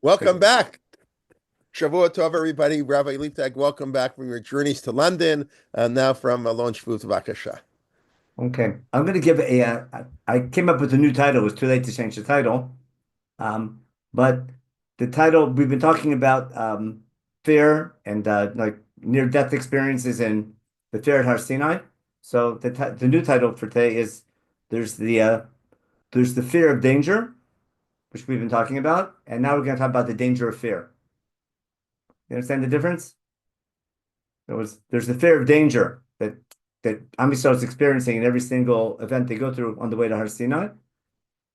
Welcome back. Shavua Tov, everybody. Rabbi Leibtag, welcome back from your journeys to London, now from Alon Shvut Vakasha. Okay, I'm going to give I came up with a new title. It was too late to change the title. But the title we've been talking about fear and like near-death experiences in the fear at Har Sinai. So the new title for today is there's the uh, there's the fear of danger, which we've been talking about, and now we're going to talk about the danger of fear. You understand the difference? There's the fear of danger that Am Yisrael is experiencing in every single event they go through on the way to Har Sinai.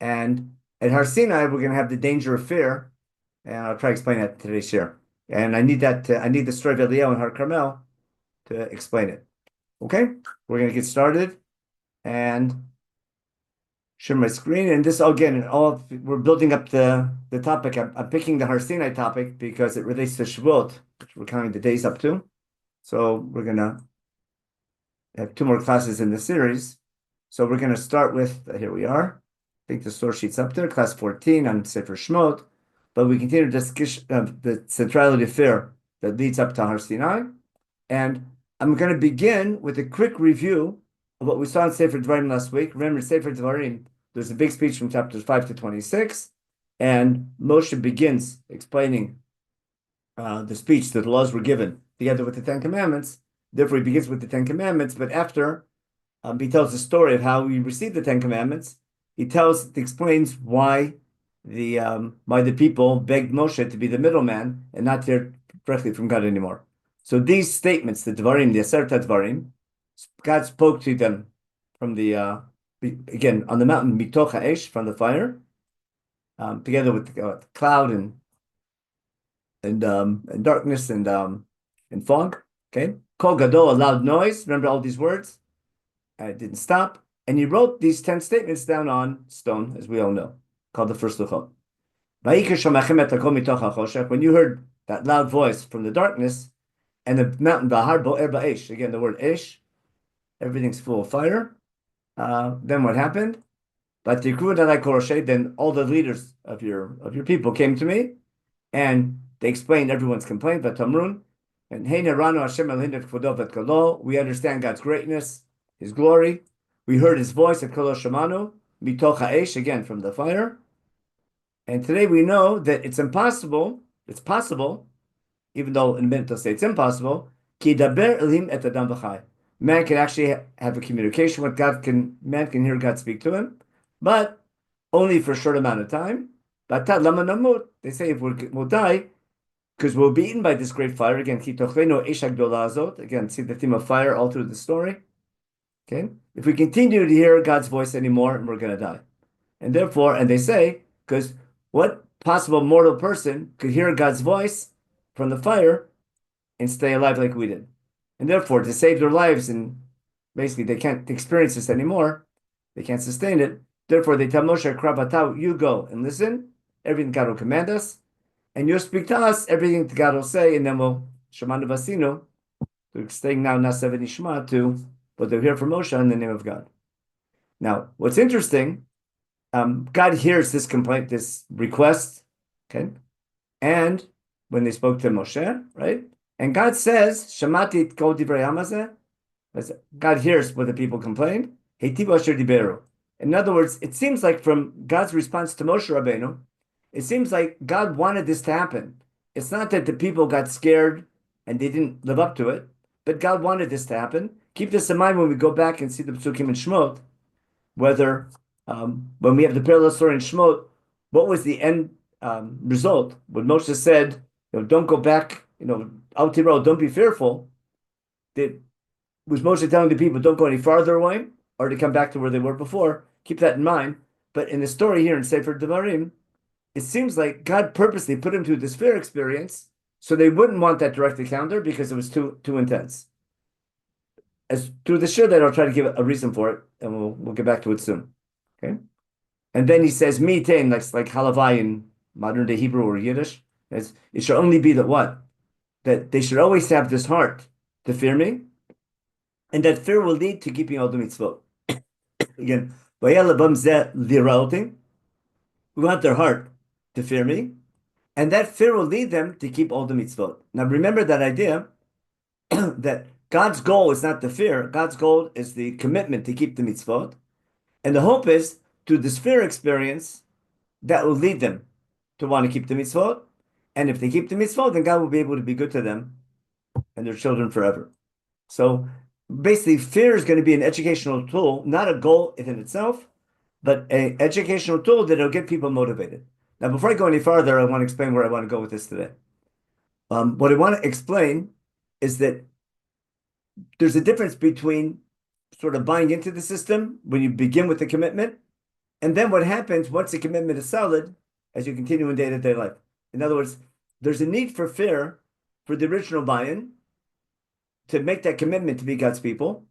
And at Har Sinai, we're going to have the danger of fear, and I'll try to explain that today's share. And I need the story of Eliyahu and Har Carmel to explain it. Okay, we're going to get started and share my screen. And this again, we're building up the topic. I'm picking the Har Sinai topic because it relates to Shemot, which we're counting the days up to. So we're going to have two more classes in the series. So we're going to start with, here we are. I think the source sheet's up there, class 14 on Sefer Shemot. But we continue to discuss the centrality of fear that leads up to Har Sinai. And I'm going to begin with a quick review of what we saw in Sefer Dvarim last week. Remember, Sefer Dvarim, there's a big speech from chapters 5 to 26. And Moshe begins explaining the speech that the laws were given together with the Ten Commandments. Therefore, he begins with the Ten Commandments. But after he tells the story of how we received the Ten Commandments, he explains why the people begged Moshe to be the middleman and not hear directly from God anymore. So these statements, the Dvarim, the Aseret Dvarim, God spoke to them from again on the mountain Mitoch HaEsh, from the fire, together with the cloud and darkness and fog. Okay, Kol Gadol, a loud noise. Remember all these words. It didn't stop, and he wrote these 10 statements down on stone, as we all know, called the first Luchot. When you heard that loud voice from the darkness and the mountain Bahar Bo'er Ba'esh, again the word Esh, everything's full of fire. Then what happened? But then all the leaders of your people came to me, and they explained everyone's complaint. But Tamrun and we understand God's greatness, His glory. We heard His voice at Kol Shamanu Mitoch HaEsh, again from the fire. And today we know that it's impossible. It's possible, even though in a minute they'll say it's impossible. Ki daber elim et adam v'chai. Man can actually have a communication with God. Man can hear God speak to him, but only for a short amount of time. But lama namut. They say if we'll die, because we'll be eaten by this great fire. Again, ki tochleinu esh hagdola azot. Again, see the theme of fire all through the story. Okay, if we continue to hear God's voice anymore, we're going to die. And therefore, and they say, because what possible mortal person could hear God's voice from the fire and stay alive like we did? And therefore, to save their lives, and basically they can't experience this anymore, they can't sustain it. Therefore, they tell Moshe, Krabatau, you go and listen, everything God will command us, and you'll speak to us, everything God will say, and then we'll, Shemanu Vasinu, we're staying now, Nasev and Ishma, to what they'll hear from Moshe in the name of God. Now, what's interesting, God hears this complaint, this request, okay? And when they spoke to Moshe, right? And God says, Shamati kol divrei hamazeh. God hears what the people complained. Heitivu asher diberu. In other words, it seems like from God's response to Moshe Rabbeinu, it seems like God wanted this to happen. It's not that the people got scared and they didn't live up to it, but God wanted this to happen. Keep this in mind when we go back and see the Psukim in Shemot, whether when we have the parallel story in Shemot, what was the end result? When Moshe said, don't go back, out the road, don't be fearful. Was Moshe telling the people, don't go any farther away, or to come back to where they were before? Keep that in mind. But in the story here in Sefer Devarim, it seems like God purposely put him through this fear experience so they wouldn't want that direct encounter because it was too intense. As through the shir that I'll try to give a reason for it, and we'll get back to it soon. Okay, and then he says, "Mitain," like halavai in modern day Hebrew or Yiddish. It should only be that what? That they should always have this heart to fear me, and that fear will lead to keeping all the mitzvot. Again, we want their heart to fear me, And that fear will lead them to keep all the mitzvot. Now remember that idea that God's goal is not the fear. God's goal is the commitment to keep the mitzvot. And the hope is through this fear experience that will lead them to want to keep the mitzvot. And if they keep the mitzvot, then God will be able to be good to them and their children forever. So basically, fear is going to be an educational tool, not a goal in itself, but an educational tool that will get people motivated. Now, before I go any farther, I want to explain where I want to go with this today. What I want to explain is that there's a difference between sort of buying into the system when you begin with the commitment, and then what happens once the commitment is solid as you continue in day-to-day life. In other words, there's a need for fear for the original buy-in to make that commitment to be God's people.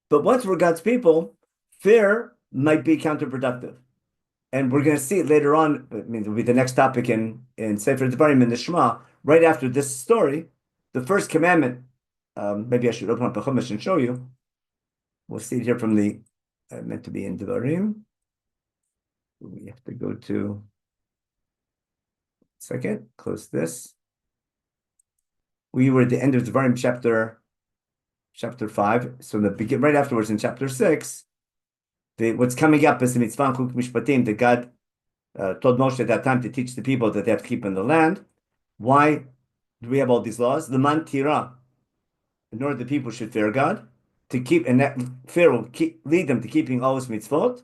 But once we're God's people, fear might be counterproductive. And we're going to see it later on. I mean, it'll be the next topic in Sefer Devarim in the Shema. Right after this story, the first commandment, maybe I should open up a Chumash and show you. We'll see it here from the, meant to be in Devarim. We have to go to, second, close this. We were at the end of Devarim chapter 5. So right afterwards in chapter 6, what's coming up is the mitzvah chuk mishpatim that God told Moshe at that time to teach the people that they have to keep in the land. Why do we have all these laws? The man tira, in order the people should fear God, to keep, and that fear will lead them to keeping all his mitzvot,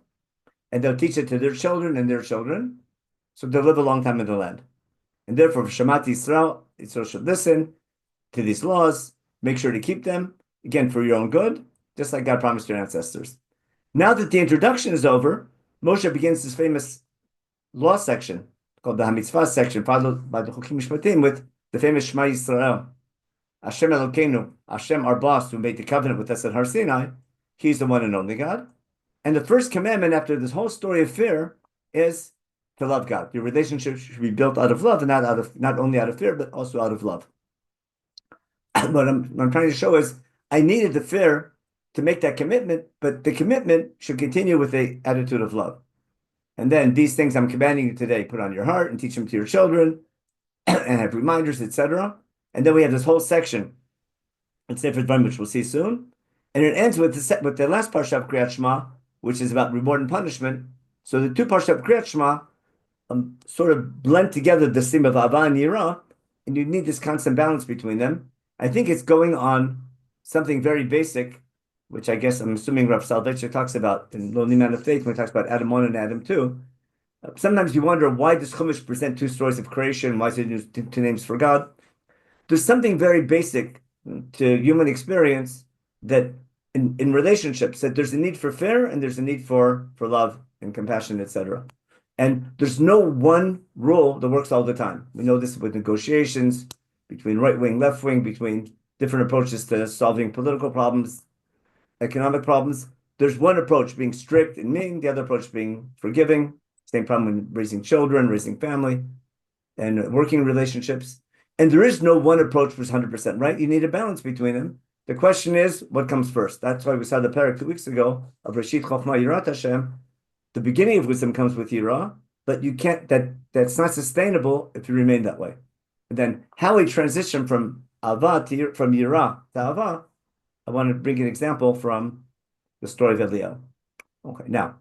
and they'll teach it to their children and their children, so they'll live a long time in the land. And therefore, Shemot Yisrael should listen to these laws, make sure to keep them, again, for your own good, just like God promised your ancestors. Now that the introduction is over, Moshe begins this famous law section called the HaMitzvah section, followed by the Chukim Mishpatim with the famous Shema Yisrael. Hashem Elokeinu, Hashem our boss who made the covenant with us at Har Sinai, he's the one and only God. And the first commandment after this whole story of fear is to love God. Your relationship should be built out of love and not only out of fear, but also out of love. What I'm trying to show is I needed the fear to make that commitment, but the commitment should continue with the attitude of love. And then these things I'm commanding you today, put on your heart and teach them to your children and have reminders, etc. And then we have this whole section in Sefer Devarim, which we'll see soon. And it ends with the last parsha of Kriyat Shema, which is about reward and punishment. So the two parsha of Kriyat Shema sort of blend together the theme of Avah and Yirah, and you need this constant balance between them. I think it's going on something very basic, which I guess I'm assuming Rav Soloveitcher talks about in Lonely Man of Faith when he talks about Adam 1 and Adam 2. Sometimes you wonder why does Chumash present two stories of creation? Why does it use two names for God? There's something very basic to human experience that in relationships, that there's a need for fear and there's a need for love and compassion, etc. And there's no one rule that works all the time. We know this with negotiations between right wing, left wing, between different approaches to solving political problems, economic problems. There's one approach being strict and mean, the other approach being forgiving. Same problem when raising children, raising family, and working relationships. And there is no one approach which is 100% right. You need a balance between them. The question is, what comes first? That's why we saw the parak 2 weeks ago of Rashid Chochmah Yirat Hashem. The beginning of wisdom comes with Yirah, but you can't. That's not sustainable if you remain that way. And then how we transition from Avah from Yirah to Avah. I want to bring an example from the story of Eliyahu. Okay, now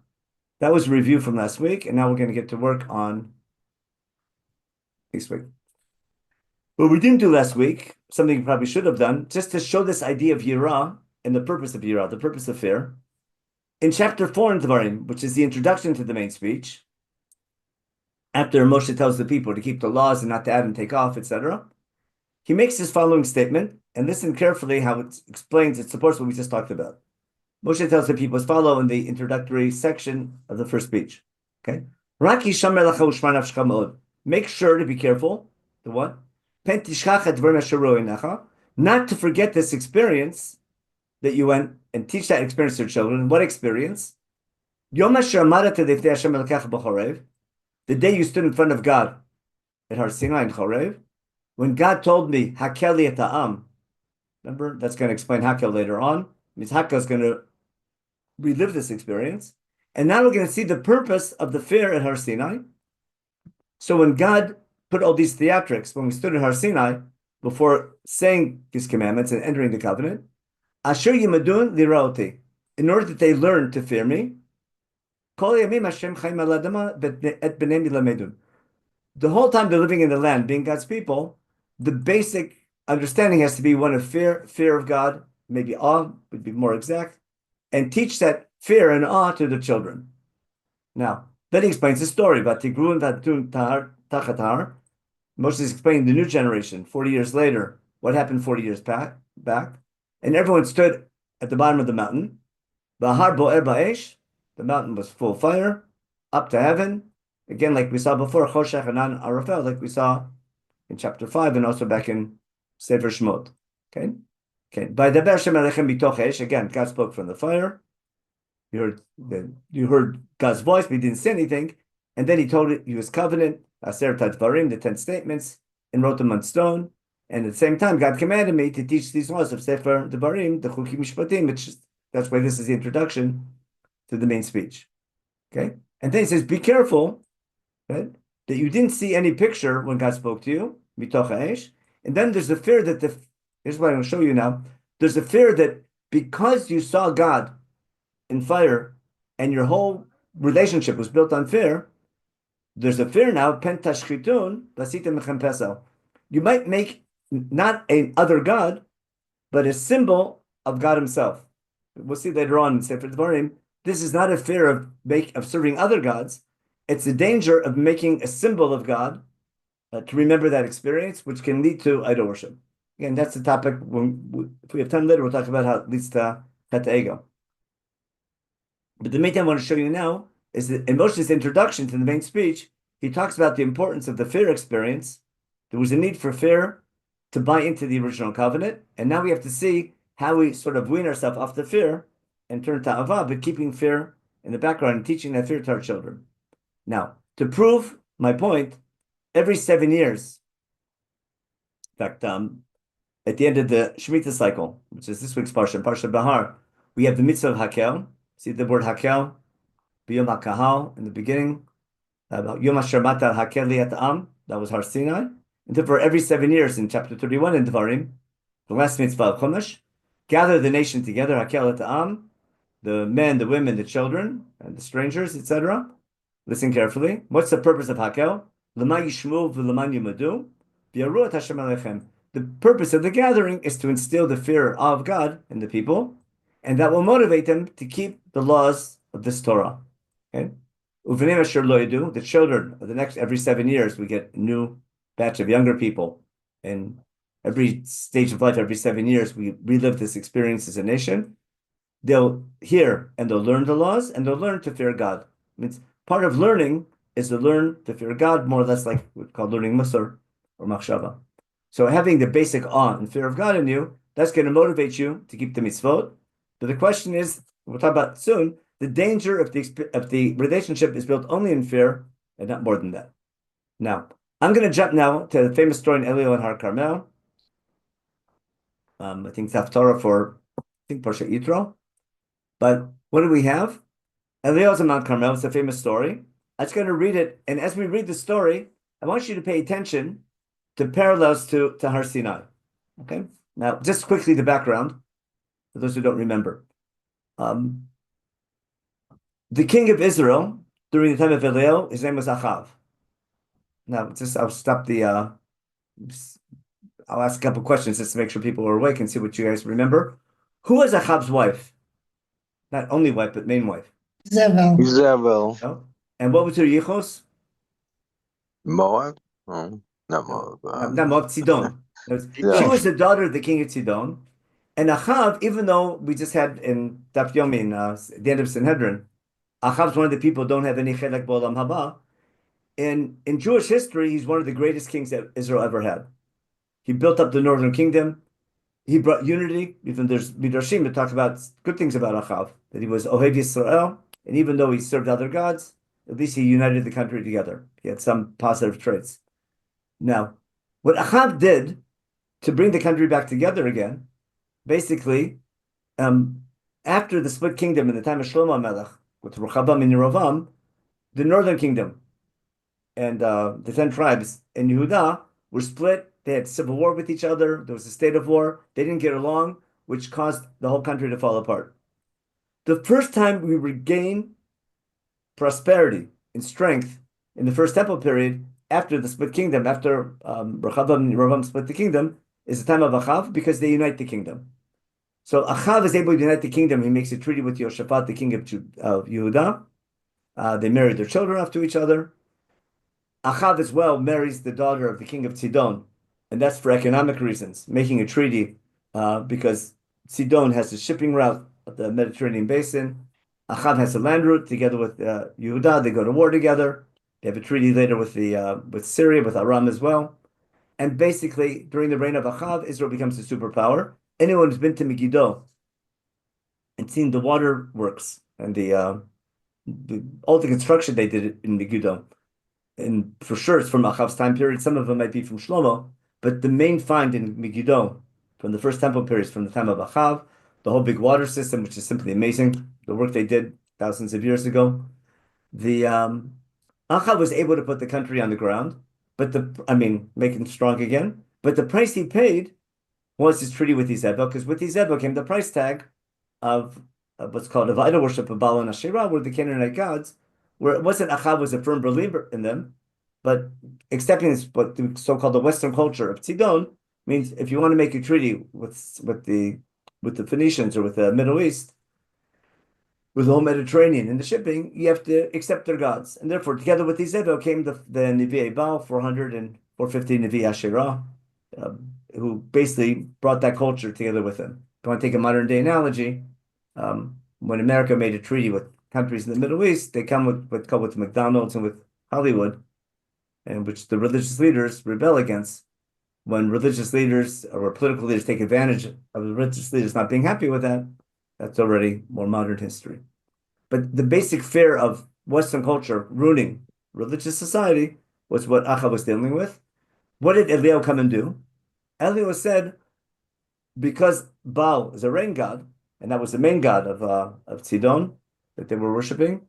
that was a review from last week, and now we're going to get to work on this week. What we didn't do last week, something we probably should have done, just to show this idea of Yirah and the purpose of Yirah, the purpose of fear. In chapter 4 in Devarim, which is the introduction to the main speech, after Moshe tells the people to keep the laws and not to add and take off, etc., he makes this following statement, and listen carefully how it explains, it supports what we just talked about. Moshe tells the people as follow in the introductory section of the first speech. Okay? Make sure to be careful. The what? Not to forget this experience that you went and teach that experience to your children. What experience? The day you stood in front of God at Har Sinai in Chorev, when God told me, Hakel li et ha'am. Remember, that's going to explain Hakel later on. It means Hakel is going to relive this experience. And now we're going to see the purpose of the fear at Har Sinai. So when God put all these theatrics when we stood in Har Sinai before saying these commandments and entering the covenant. Asher yimadun liraoti, in order that they learn to fear me. Kol yamim Hashem chayim al adama et b'nei milamedun. The whole time they're living in the land, being God's people, the basic understanding has to be one of fear of God, maybe awe would be more exact, and teach that fear and awe to the children. Now, then he explains the story about Tigrun Tatun Tachatar. Moshe is explaining the new generation, 40 years later, what happened 40 years back. And everyone stood at the bottom of the mountain. Bahar Bo'er Ba'esh, the mountain was full of fire, up to heaven. Again, like we saw before, Choshech Anan Arafel, like we saw in chapter 5 and also back in Sefer Shemot. Okay. By the Menachem bitoch esh, again, God spoke from the fire. You heard God's voice, but he didn't say anything. And then he told it, he was covenant, Aser Tadvarim, the 10 statements, and wrote them on stone. And at the same time, God commanded me to teach these laws of Sefer Devarim, the Chukim Mishpatim, which that's why this is the introduction to the main speech. Okay? And then he says, be careful, right, that you didn't see any picture when God spoke to you, mitoch ha'esh. And then there's the fear that here's what I'm going to show you now. There's a fear that because you saw God in fire and your whole relationship was built on fear, there's a fear now, pentashchitun, basitem mechem pesel. You might make not an other God, but a symbol of God himself. We'll see later on in Sefer Devarim, this is not a fear of serving other gods. It's the danger of making a symbol of God to remember that experience, which can lead to idol worship. Again, that's the topic. If we have time later, we'll talk about how it leads to chet ego. But the main thing I want to show you now is that in Moshe's introduction to the main speech, he talks about the importance of the fear experience. There was a need for fear to buy into the original covenant, and now we have to see how we sort of wean ourselves off the fear and turn to avah, but keeping fear in the background and teaching that fear to our children. Now, to prove my point, every 7 years, in fact, at the end of the Shemitah cycle, which is this week's Parsha Bahar, we have the mitzvah of Hakel. See the word Hakel, B'yom HaKahal in the beginning, Yom HaShermata Hakel Liat Am, that was Har Sinai. And therefore, every 7 years in chapter 31 in Devarim, the last mitzvah of Chumash, gather the nation together, Hakel Liat Am, the men, the women, the children, and the strangers, etc. Listen carefully. What's the purpose of Hakel? L'ma yishmu v'leman yimadu, v'yaru et Hashem alechem. The purpose of the gathering is to instill the fear of God in the people, and that will motivate them to keep the laws of this Torah. Okay? Uvenim asher lo yedu, the children of the next every 7 years, we get a new batch of younger people. And every stage of life, every 7 years, we relive this experience as a nation. They'll hear and they'll learn the laws and they'll learn to fear God. It means part of learning is to learn to fear God, more or less like what's called learning Musar or Machshava. So having the basic awe and fear of God in you, that's going to motivate you to keep the mitzvot. But the question is, we'll talk about soon, the danger of the relationship is built only in fear and not more than that. Now, I'm going to jump now to the famous story in Eliyahu and Har Carmel. I think it's Haftarah for, Parsha Yitro. But what do we have? Eliyahu's on Mount Carmel. It's a famous story. I'm just going to read it. And as we read the story, I want you to pay attention to parallels to Har Sinai. Okay? Now, just quickly the background, for those who don't remember. The king of Israel, during the time of Eliyahu, his name was Achav. Now, I'll stop I'll ask a couple questions just to make sure people are awake and see what you guys remember. Who was Achav's wife? Not only wife, but main wife. Isabel. No? And what was her yichos? Moab? Oh, not Moab. Not Moab, Sidon. She was the daughter of the king of Sidon. And Achav, even though we just had in Daf Yomi, the end of Sanhedrin, Achav's one of the people who don't have any chelek b'olam haba. In Jewish history, he's one of the greatest kings that Israel ever had. He built up the northern kingdom. He brought unity. Even there's Midrashim that talk about good things about Achav, that he was Ohev Yisrael, and even though he served other gods, at least he united the country together. He had some positive traits. Now, what Achav did to bring the country back together again, basically, after the split kingdom in the time of Shlomo Melech, with Rechavam and Yerovam, the northern kingdom and the 10 tribes in Yehuda were split. They had civil war with each other. There was a state of war. They didn't get along, which caused the whole country to fall apart. The first time we regain prosperity and strength in the first temple period, after the split kingdom, after Rechavam and Yerovam split the kingdom, is the time of Achav, because they unite the kingdom. So Achav is able to unite the kingdom. He makes a treaty with Yehoshaphat, the king of Yehuda. They married their children off to each other. Achav as well marries the daughter of the king of Sidon, and that's for economic reasons, making a treaty because Sidon has a shipping route of the Mediterranean basin. Achav has a land route together with Yehuda. They go to war together. They have a treaty later with Syria, with Aram as well. And basically, during the reign of Achav, Israel becomes a superpower. Anyone who's been to Megiddo and seen the waterworks and all the construction they did in Megiddo, and for sure it's from Achav's time period. Some of them might be from Shlomo, but the main find in Megiddo from the first temple period is from the time of Achav. The whole big water system, which is simply amazing, the work they did thousands of years ago. The Achav was able to put the country on the ground, but make it strong again. But the price he paid was his treaty with Izebel, because with Izebel came the price tag of what's called of idol worship of Baal and Asherah, where the Canaanite gods, where it wasn't Achav was a firm believer in them, but accepting this, what the so-called the Western culture of Sidon means if you want to make a treaty with the Phoenicians or with the Middle East, with the whole Mediterranean and the shipping, you have to accept their gods. And therefore, together with Izebel came the Nevi'ei Baal, 400 and 450 Nevi'ei Asherah, who basically brought that culture together with them. If you want to take a modern day analogy, when America made a treaty with countries in the Middle East, they come with McDonald's and with Hollywood, and which the religious leaders rebel against. When religious leaders or political leaders take advantage of the religious leaders not being happy with that, that's already more modern history. But the basic fear of Western culture ruining religious society was what Achav was dealing with. What did Eliyahu come and do? Eliyahu said, because Baal is a rain god, and that was the main god of Sidon that they were worshiping,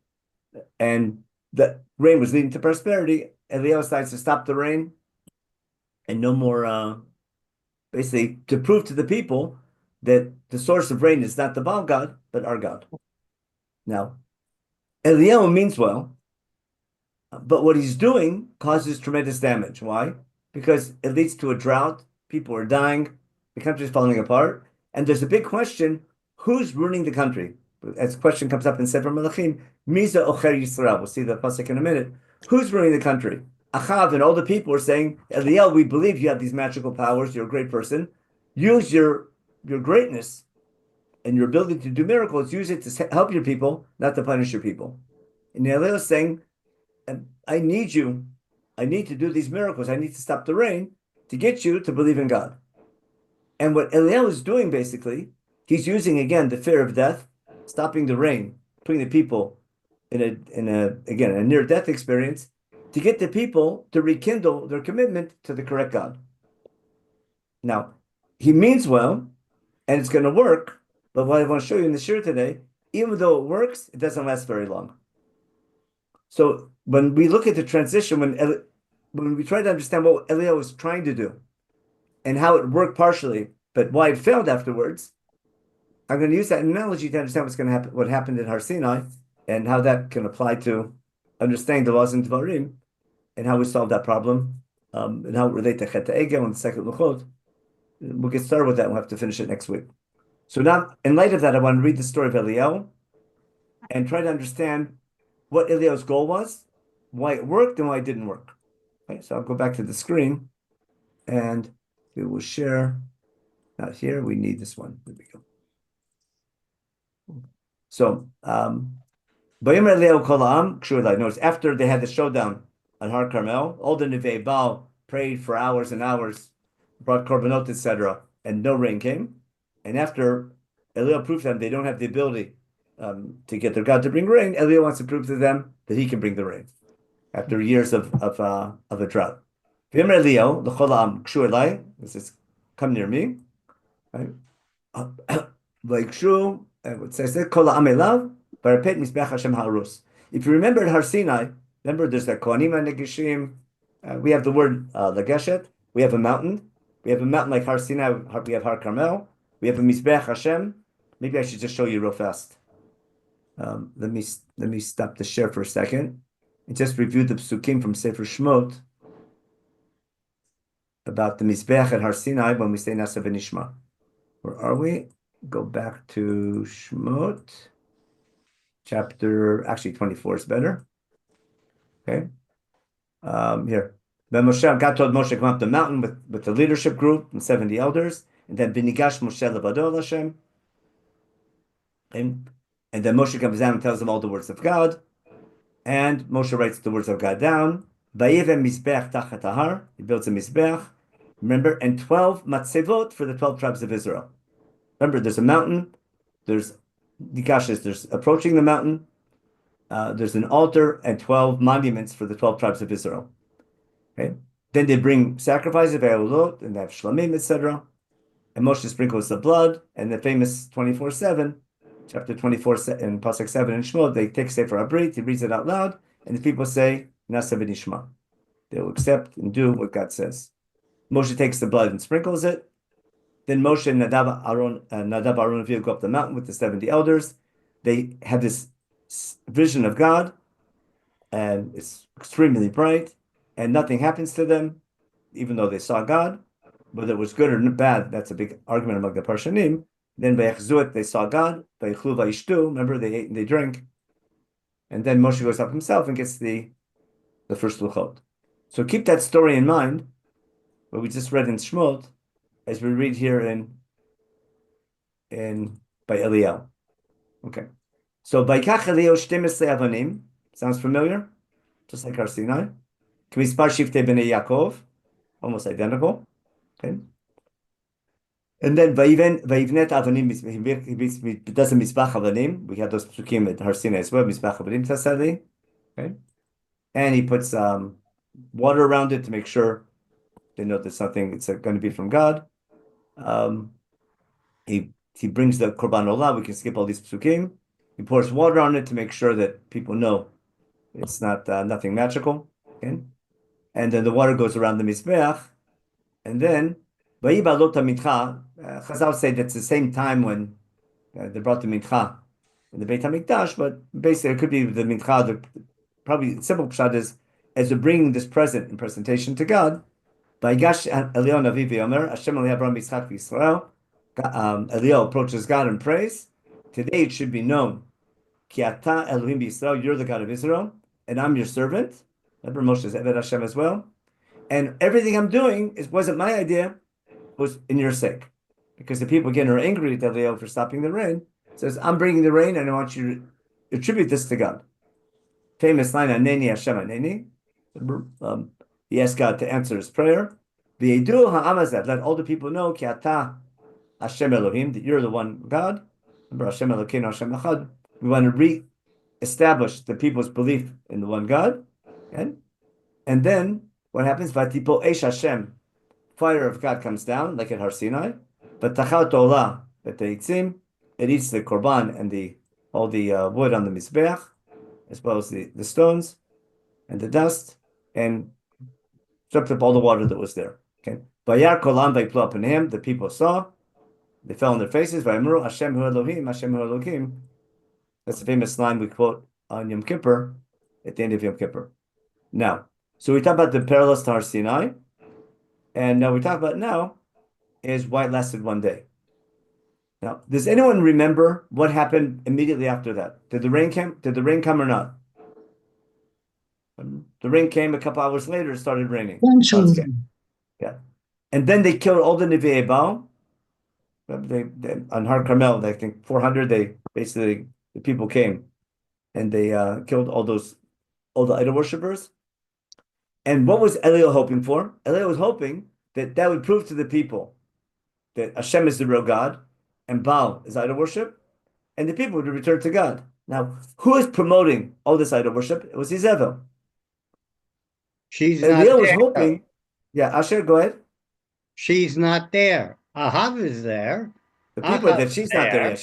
and that rain was leading to prosperity, Eliyahu decides to stop the rain and no more, basically to prove to the people that the source of rain is not the Baal god, but our God. Now, Eliyahu means well, but what he's doing causes tremendous damage. Why? Because it leads to a drought, people are dying, the country is falling apart, and there's a big question, who's ruining the country? As the question comes up in Sefer Menachem, Miza Ocher Yisrael. We'll see the pasuk in a minute. Who's ruining the country? Achav and all the people are saying, Eliyahu, we believe you have these magical powers, you're a great person. Use your greatness and your ability to do miracles, use it to help your people, not to punish your people. And Eliyahu is saying, I need you. I need to do these miracles. I need to stop the rain to get you to believe in God. And what Eliyahu is doing, basically, he's using, again, the fear of death, stopping the rain, putting the people in a near-death experience, to get the people to rekindle their commitment to the correct God. Now, he means well, and it's going to work, but what I want to show you in the shir today, even though it works, it doesn't last very long. So when we look at the transition, when we try to understand what Eliyahu was trying to do, and how it worked partially, but why it failed afterwards, I'm going to use that analogy to understand what's going to happen, what happened in Har Sinai, and how that can apply to understanding the laws in Dvarim, and how we solve that problem, and how it relates to Chet Egel and the second Luchot. We'll get started with that. We'll have to finish it next week. So now, in light of that, I want to read the story of Eliyahu and try to understand what Eliyahu's goal was, why it worked, and why it didn't work. Okay, so I'll go back to the screen, and we will share. Not here. We need this one. There we go. So, notice after they had the showdown on Har Carmel, all the Nevei Baal prayed for hours and hours, brought korbanot, etc., and no rain came. And after Eliyahu proved to them they don't have the ability to get their God to bring rain, Eliyahu wants to prove to them that he can bring the rain after years of a drought. This is come near me. Right? It says that if you remember at Har Sinai, Remember, there's the Kohanim Negishim. We have the word Lageshet. We have a mountain. We have a mountain like Har Sinai. We have Har Carmel. We have a Mizbeach Hashem. Maybe I should just show you real fast. Let me stop the share for a second and just review the psukim from Sefer Shemot about the Mizbeach at Har Sinai when we say Nasa v'Nishma. Where are we? Go back to Shemot. Chapter, 24 is better. Okay. Here. Then God told Moshe to come up the mountain with the leadership group and 70 elders. And then Binigash Moshe Levado Hashem. And then Moshe comes down and tells them all the words of God. And Moshe writes the words of God down. Vayivem Mizbeach Tachat Ahar. He builds a Mizbeach. Remember, and 12 matzevot for the 12 tribes of Israel. Remember, there's a mountain. There's Nikashes. There's approaching the mountain. There's an altar and 12 monuments for the 12 tribes of Israel. Okay. Then they bring sacrifices, ve'olot, and they have shlamim, etc. And Moshe sprinkles the blood, and the famous 24/7, chapter 24 in Pasuk 7 in Shemot, they take Sefer Abrit, he reads it out loud, and the people say, Nasa v'nishma. They will accept and do what God says. Moshe takes the blood and sprinkles it. Then Moshe and Nadab, Aaron, and Avihu go up the mountain with the 70 elders. They have this vision of God, and it's extremely bright, and nothing happens to them, even though they saw God. Whether it was good or bad, that's a big argument among the Parshanim. Then Vayachzuot, they saw God. Vayichlu vayishtu, remember, they ate and they drank. And then Moshe goes up himself and gets the first luchot. So keep that story in mind, what we just read in Shemot, as we read here by Eliel. Okay. So Vaikach Eliel 12 avanim, sounds familiar? Just like Har Sinai. K'mispar shiftei bnei Yaakov, almost identical. Okay. And then Vayivnet avanim, he does a Mizbach avanim. We have those psukim at Har Sinai as well, Mizbach avanim tasali. Okay. And he puts water around it to make sure they know there's something, it's going to be from God. He brings the Korban Olah. We can skip all these psukim. He pours water on it to make sure that people know it's not nothing magical. Okay? And then the water goes around the Mizbeach. And then, Chazal say that's the same time when they brought the Mincha in the Beit HaMikdash, but basically it could be the Mincha, probably simple pshat is, as they're bringing this present in presentation to God, Eliel approaches God and prays. Today it should be known, Ki ata Elohim b'Yisrael, you're the God of Israel, and I'm your servant. Remember Moshe's Eved Hashem as well. And everything I'm doing wasn't my idea, it was in your sake. Because the people again are angry at Eliel for stopping the rain. It says, I'm bringing the rain and I want you to attribute this to God. Famous line, Aneni Hashem Aneni. He asked God to answer his prayer. V'yedu ha'amazad, let all the people know, Ki ata Hashem Elohim, that you're the one God. Remember, Hashem Elokeinu, Hashem Echad. We want to re-establish the people's belief in the one God. Okay? And then, what happens? Vatipo Eish Hashem, fire of God comes down, like at Har Sinai. But Tachal Tolah, that it eats the Korban and all the wood on the Mizbeach, as well as the stones and the dust, and swept up all the water that was there. Okay. Vayar kolam vayplu apaneim, the people saw, they fell on their faces. Vayamru Hashem hu Elohim, Hashem hu Elohim. That's the famous line we quote on Yom Kippur, at the end of Yom Kippur. Now, so we talk about the parallels to Har Sinai, and now we talk about now is why it lasted one day. Now, does anyone remember what happened immediately after that? Did the rain come or not? The rain came a couple hours later, it started raining. Eventually. Yeah. And then they killed all the Nevi'ei Baal. They on Har Carmel, I think 400, the people came and they killed all the idol worshippers. And what was Eliel hoping for? Eliel was hoping that would prove to the people that Hashem is the real God and Baal is idol worship, and the people would return to God. Now, who is promoting all this idol worship? It was Izebel. She's Eliel not was there. hoping. Yeah, Asher, go ahead. She's not there. Ahav is there. The people that Ahav's she's not there there. yet.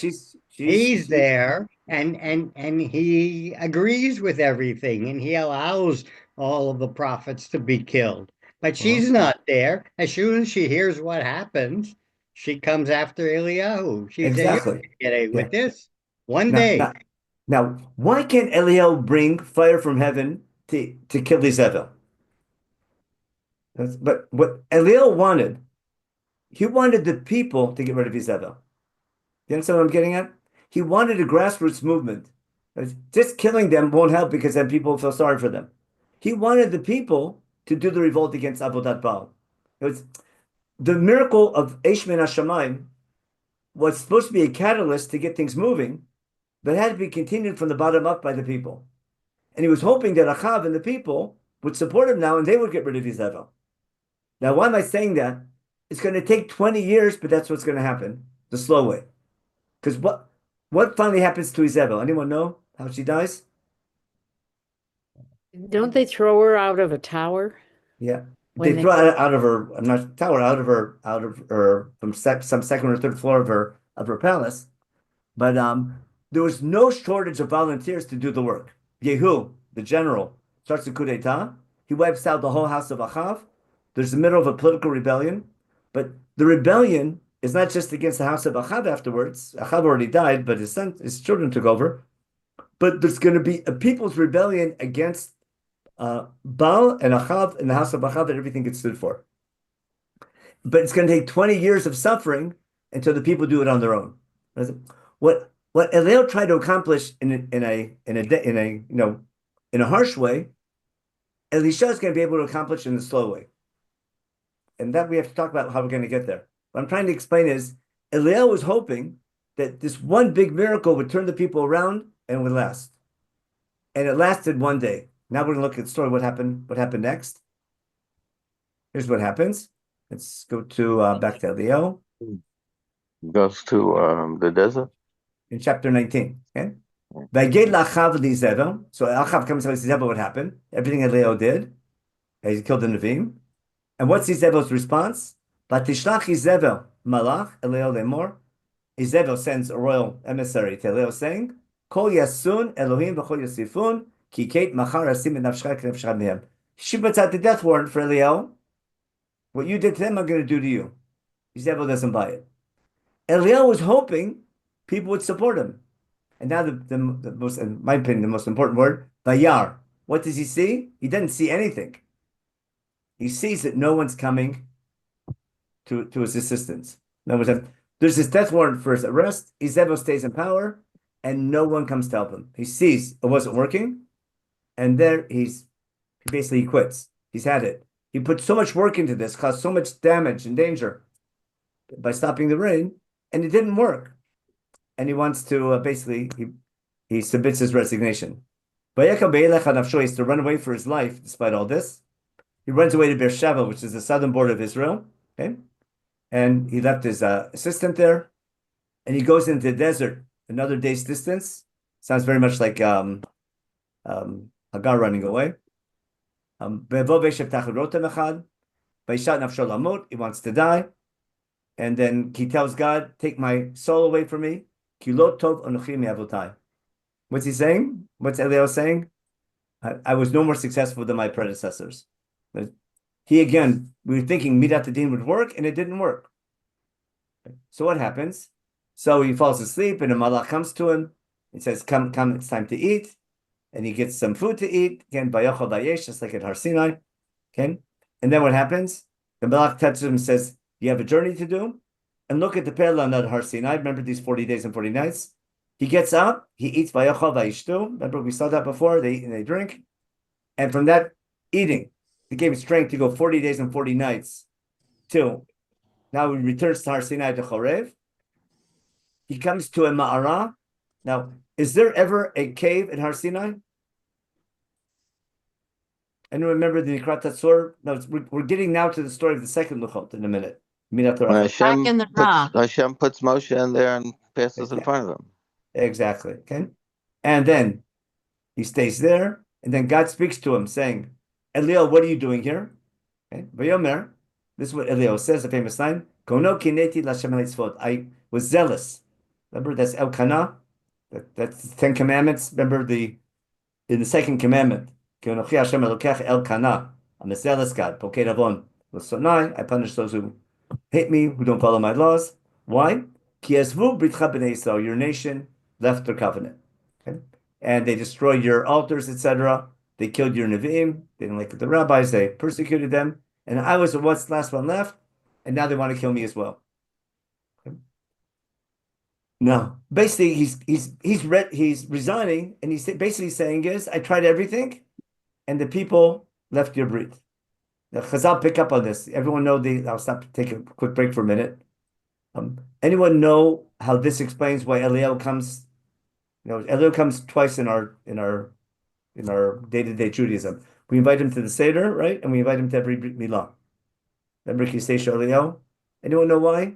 He's there. and he agrees with everything, and he allows all of the prophets to be killed. But she's not there. As soon as she hears what happens, she comes after Eliyahu. She said, "You're not Exactly. gonna get away Yeah. with this one Now, day." now, now, why can't Eliel bring fire from heaven to kill Izebel? But what Eliel wanted, he wanted the people to get rid of Izebel. You understand what I'm getting at? He wanted a grassroots movement. Just killing them won't help because then people feel sorry for them. He wanted the people to do the revolt against Avodat Baal. It was the miracle of Eish Min HaShamayim was supposed to be a catalyst to get things moving, but had to be continued from the bottom up by the people. And he was hoping that Achav and the people would support him now and they would get rid of Izebel. Now, why am I saying that? It's going to take 20 years, but that's what's going to happen the slow way. Because what finally happens to Izebel? Anyone know how she dies? Don't they throw her out of a tower? Yeah. When They they throw go- her out of her, I'm not tower, out of her from some second or third floor of her palace. But there was no shortage of volunteers to do the work. Yehu, the general, starts a coup d'etat. He wipes out the whole house of Achav. There's the middle of a political rebellion, but the rebellion is not just against the house of Achav afterwards. Achav already died, but his children took over. But there's going to be a people's rebellion against Baal and Achav and the house of Achav and everything it stood for. But it's going to take 20 years of suffering until the people do it on their own. What Eliel tried to accomplish in a harsh way, Elisha is going to be able to accomplish in a slow way. And that we have to talk about how we're going to get there. What I'm trying to explain is Eliel was hoping that this one big miracle would turn the people around and would last. And it lasted one day. Now we're going to look at the story. What happened next? Here's what happens. Let's go to back to Eliel Goes to the desert. in chapter 19. Okay. So Achav comes and says, Izebel, what happened? Everything Eliel did. He killed the Nevi'im. And what's Izebel's response? Vatishlach Izebel malach Eliel lemor. Izebel sends a royal emissary to Eliel saying, Kol yasun Elohim v'chol yasifun ki kate machar asim et nafshcha k'nafshcha mehem. She puts out the death warrant for Eliel. What you did to them, I'm going to do to you. Izebel doesn't buy it. Eliel was hoping people would support him. And now the most, in my opinion, the most important word, Vayar. What does he see? He doesn't see anything. He sees that no one's coming to his assistance. No one's, there's this death warrant for his arrest. Izebel stays in power, and no one comes to help him. He sees it wasn't working, and there he basically quits. He's had it. He put so much work into this, caused so much damage and danger by stopping the rain, and it didn't work. And he wants to he submits his resignation. He has to run away for his life despite all this. He runs away to Beersheba, which is the southern border of Israel. Okay, and he left his assistant there, and he goes into the desert another day's distance. Sounds very much like Hagar running away. He wants to die, and then he tells God, "Take my soul away from me." What's he saying? What's Eliel saying? I was no more successful than my predecessors. But we were thinking Midat Hadin would work, and it didn't work. So what happens? So he falls asleep, and a malach comes to him. He says, "Come, it's time to eat." And he gets some food to eat. Again, Bayochel Vayesh, just like at Har Sinai. Okay, and then what happens? The malach touches him and says, "You have a journey to do." And look at the parallel at Har Sinai. Remember these 40 days and 40 nights? He gets up, he eats Vayochel Vayishtu. Remember, we saw that before. They eat and they drink. And from that eating, it gave him strength to go 40 days and 40 nights till now he returns to Har Sinai to Chorev. He comes to a Ma'ara. Now, is there ever a cave at Har Sinai? And remember the Nikrat Tatzor? No, we're getting now to the story of the second Luchot in a minute. Hashem in the rock. puts Moshe in there and passes in front of him. Exactly. Okay. And then he stays there, and then God speaks to him saying, Eliel, what are you doing here? Okay. Vayomer, this is what Eliel says, the famous line, Kono kineti l'Hashem ha'mitzvot. I was zealous. Remember, that's Elkanah. That's the Ten Commandments. Remember in the second commandment, Ke'anochi Hashem Elokech El Kana, I'm a zealous God, Pokei Avon, L'sonai, I punish those who hate me, who don't follow my laws. Why? Ki Yezvu Britcha B'nei Yisrael, your nation left their covenant. Okay? And they destroyed your altars, etc. They killed your Nevi'im. They didn't like the rabbis. They persecuted them. And I was the last one left. And now they want to kill me as well. Okay? No, basically he's resigning, and he's basically saying is, I tried everything, and the people left your breed. The Chazal pick up on this. Everyone know I'll stop, take a quick break for a minute. Anyone know how this explains why Eliyahu comes? Eliyahu comes twice in our day-to-day Judaism. We invite him to the Seder, right? And we invite him to every Brit Milah. Remember Kisei Eliyahu? Anyone know why?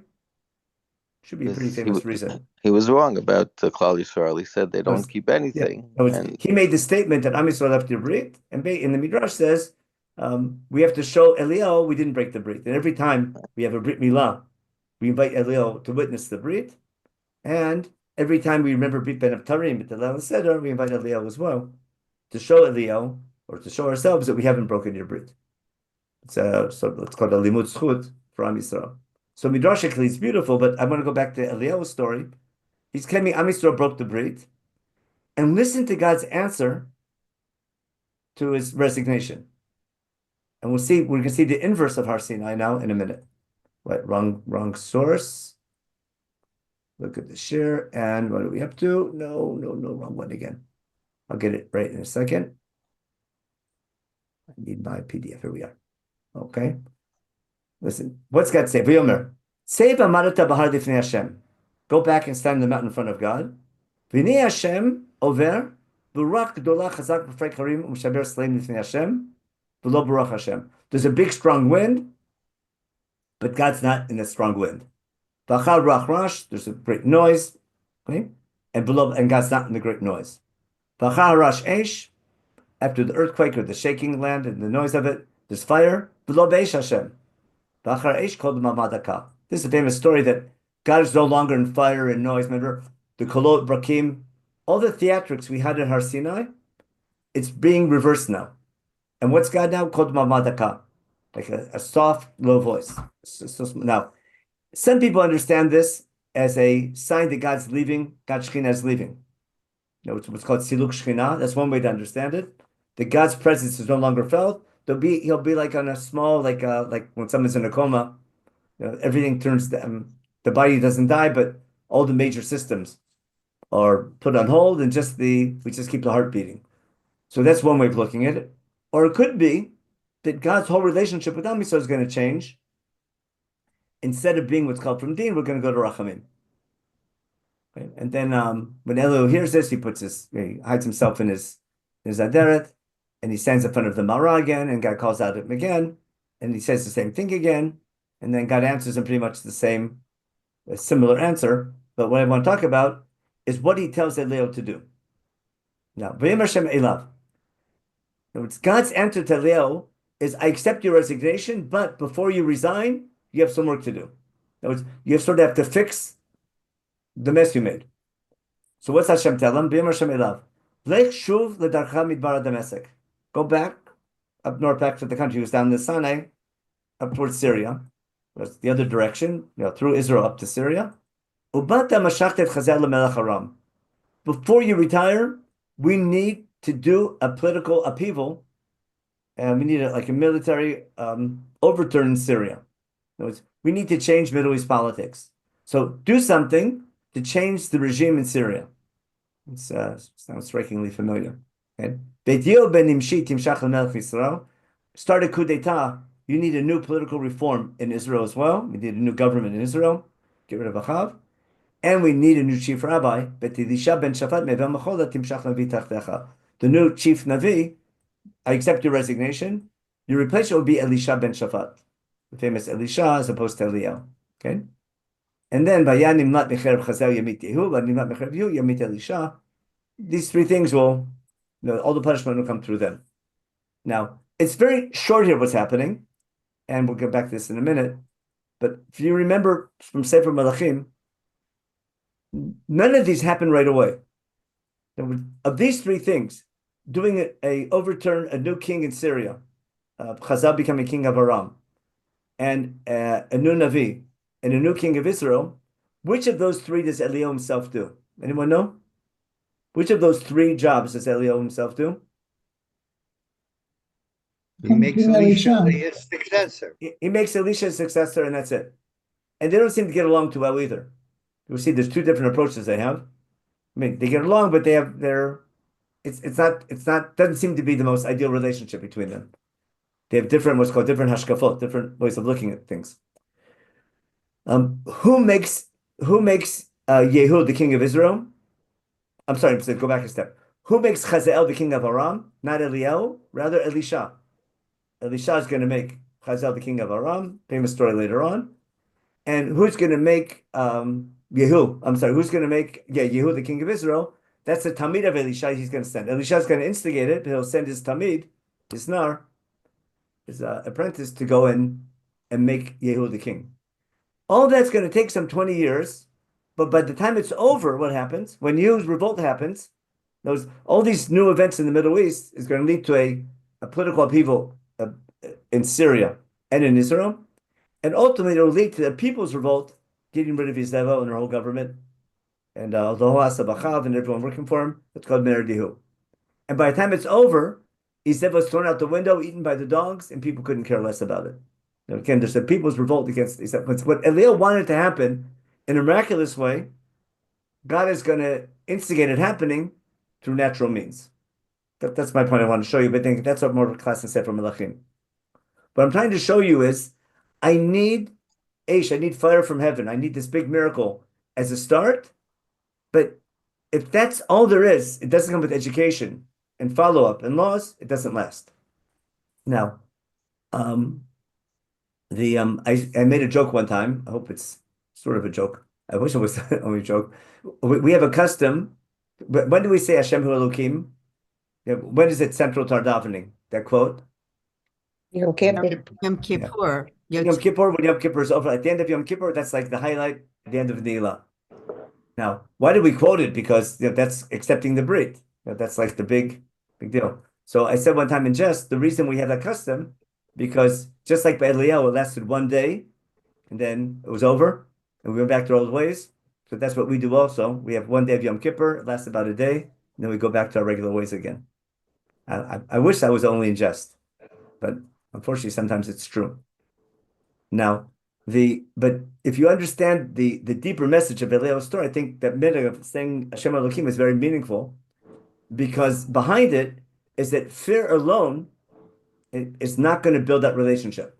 Should be a pretty famous reason. He was wrong about Klal Yisrael. He said they don't keep anything. Yeah. He made the statement that Am Yisrael left the brit, and in the Midrash says we have to show Eliyahu we didn't break the brit. And every time we have a Brit Milah, we invite Eliyahu to witness the brit, and every time we remember Brit Ben Abtarim at the Leil Seder, we invite Eliyahu as well to show Eliyahu or to show ourselves that we haven't broken your brit. So it's called a limud zchut for Am Yisrael. So midrashically it's beautiful, but I want to go back to Eliyahu's story. He's claiming Am Yisrael broke the brit, and listen to God's answer to his resignation. And we're going to see the inverse of Har Sinai now in a minute. What? Wrong source. Look at the share, and what are we up to? No, wrong one again. I'll get it right in a second. I need my PDF. Here we are. Okay. Listen, what's God say? V'yomer, Seiv amarata b'har lifnei Hashem. Go back and stand in the mountain in front of God. V'nei Hashem over b'ruach gdola chazak b'frei karim u'mshaber sleim lifnei Hashem v'lo b'ruach Hashem. There's a big strong wind, but God's not in a strong wind. V'achar ruach rash, there's a great noise, okay? And God's not in the great noise. V'achar rash eish, after the earthquake or the shaking land and the noise of it, there's fire. V'lo b'eish Hashem. This is a famous story that God is no longer in fire and noise. Remember the Kolot Brakim, all the theatrics we had in Har Sinai, it's being reversed now. And what's God now? Kod Mamadaka, like a soft, low voice. Now, some people understand this as a sign that God's leaving, God's Shekhinah is leaving. It's what's called Siluk Shekhinah. That's one way to understand it. That God's presence is no longer felt. He'll be like on a small, like when someone's in a coma, everything turns, the body doesn't die, but all the major systems are put on hold, and we just keep the heart beating. So that's one way of looking at it. Or it could be that God's whole relationship with Am Yisrael is going to change. Instead of being what's called from Din, we're going to go to Rachamim. Okay? And then when Eliyahu hears this, he hides himself in his Aderet, and he stands in front of the Marah again, and God calls out at him again, and he says the same thing again, and then God answers him pretty much a similar answer. But what I want to talk about is what he tells Eliyahu to do. Now, V'yom Hashem Elav. God's answer to Eliyahu is, I accept your resignation, but before you resign, you have some work to do. In other words, you sort of have to fix the mess you made. So what's Hashem tell him? V'yom Hashem Elav. Lech shuv ledarcha midbar Damascus. Go back up north, back to the country. He was down in the Sinai, up towards Syria. That's the other direction, through Israel up to Syria. Ubata mashachtet chazel lemelech Aram. Before you retire, we need to do a political upheaval, and we need a military overturn in Syria. In other words, we need to change Middle East politics. So do something to change the regime in Syria. It sounds strikingly familiar. Okay? Start a coup d'etat. You need a new political reform in Israel as well. We need a new government in Israel. Get rid of Achav. And we need a new chief rabbi. The new chief Navi, I accept your resignation. Your replacement will be Elisha ben Shaphat, the famous Elisha as opposed to Eliyahu. Okay? And then Elisha. These three things will, all the punishment will come through them. Now, it's very short here what's happening, and we'll get back to this in a minute. But if you remember from Sefer Melachim, none of these happen right away. Of these three things, doing overturn a new king in Syria, Chazal becoming king of Aram, and a new Navi, and a new king of Israel, which of those three does Eliyahu himself do? Anyone know? Which of those three jobs does Eliyahu himself do? He makes Elisha his successor. He makes Elisha his successor, and that's it. And they don't seem to get along too well either. You see, there's two different approaches they have. I mean, they get along, but they have it's not doesn't seem to be the most ideal relationship between them. They have what's called different hashkafot, different ways of looking at things. Who makes Yehu the king of Israel? I'm sorry, so go back a step. Who makes Chazael the king of Aram? Not Eliyahu, rather Elisha. Elisha is going to make Chazael the king of Aram. Famous story later on. And who's going to make Yehu? I'm sorry, who's going to make Yehu the king of Israel? That's the Tamid of Elisha he's going to send. Elisha is going to instigate it, but he'll send his Tamid, his Nar, his apprentice, to go in and make Yehu the king. All that's going to take some 20 years, but by the time it's over, what happens? When Yehu's revolt happens, all these new events in the Middle East is going to lead to a political upheaval in Syria and in Israel. And ultimately, it will lead to the people's revolt, getting rid of Yisrael and their whole government, and the whole Asabachav and everyone working for him. It's called Mered Yehu. And by the time it's over, Yisrael was thrown out the window, eaten by the dogs, and people couldn't care less about it. Now, again, there's a people's revolt against Yisrael. But what Eliyahu wanted to happen in a miraculous way, God is going to instigate it happening through natural means. That's my point I want to show you, but I think that's what more of a class in Sefer Melachim. What I'm trying to show you is I need fire from heaven. I need this big miracle as a start. But if that's all there is, it doesn't come with education and follow-up and laws, it doesn't last. Now, I made a joke one time. I hope it's sort of a joke. I wish it was only a joke. We have a custom. When do we say Hashem Hu Elokim? When is it central to our davening? That quote? Yom Kippur. Yom Kippur. Yom Kippur, when Yom Kippur is over, at the end of Yom Kippur, that's like the highlight at the end of Ne'ilah. Now, why did we quote it? Because that's accepting the Brit. That's like the big deal. So I said one time in jest, the reason we have that custom, because just like by Eliyahu, it lasted one day, and then it was over, and we went back to our old ways. So that's what we do also. We have one day of Yom Kippur, it lasts about a day, and then we go back to our regular ways again. I wish I was only in jest, but unfortunately, sometimes it's true. Now, but if you understand the deeper message of Eliyahu's story, I think that minhag of saying Hashem Elokim is very meaningful, because behind it is that fear alone is not going to build that relationship.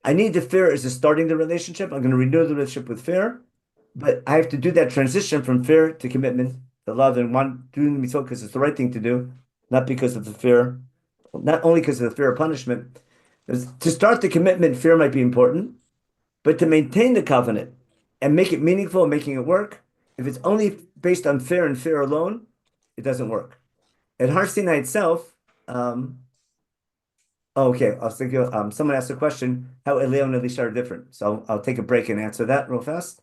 I need the fear as a starting the relationship. I'm going to renew the relationship with fear, but I have to do that transition from fear to commitment, to love, and doing the mitzvot because it's the right thing to do, not because of the fear, not only because of the fear of punishment. To start the commitment, fear might be important, but to maintain the covenant and make it meaningful and making it work, if it's only based on fear and fear alone, it doesn't work. At Har Sinai itself, okay, I was thinking, someone asked a question, how Eliyahu and Elisha are different. So I'll take a break and answer that real fast.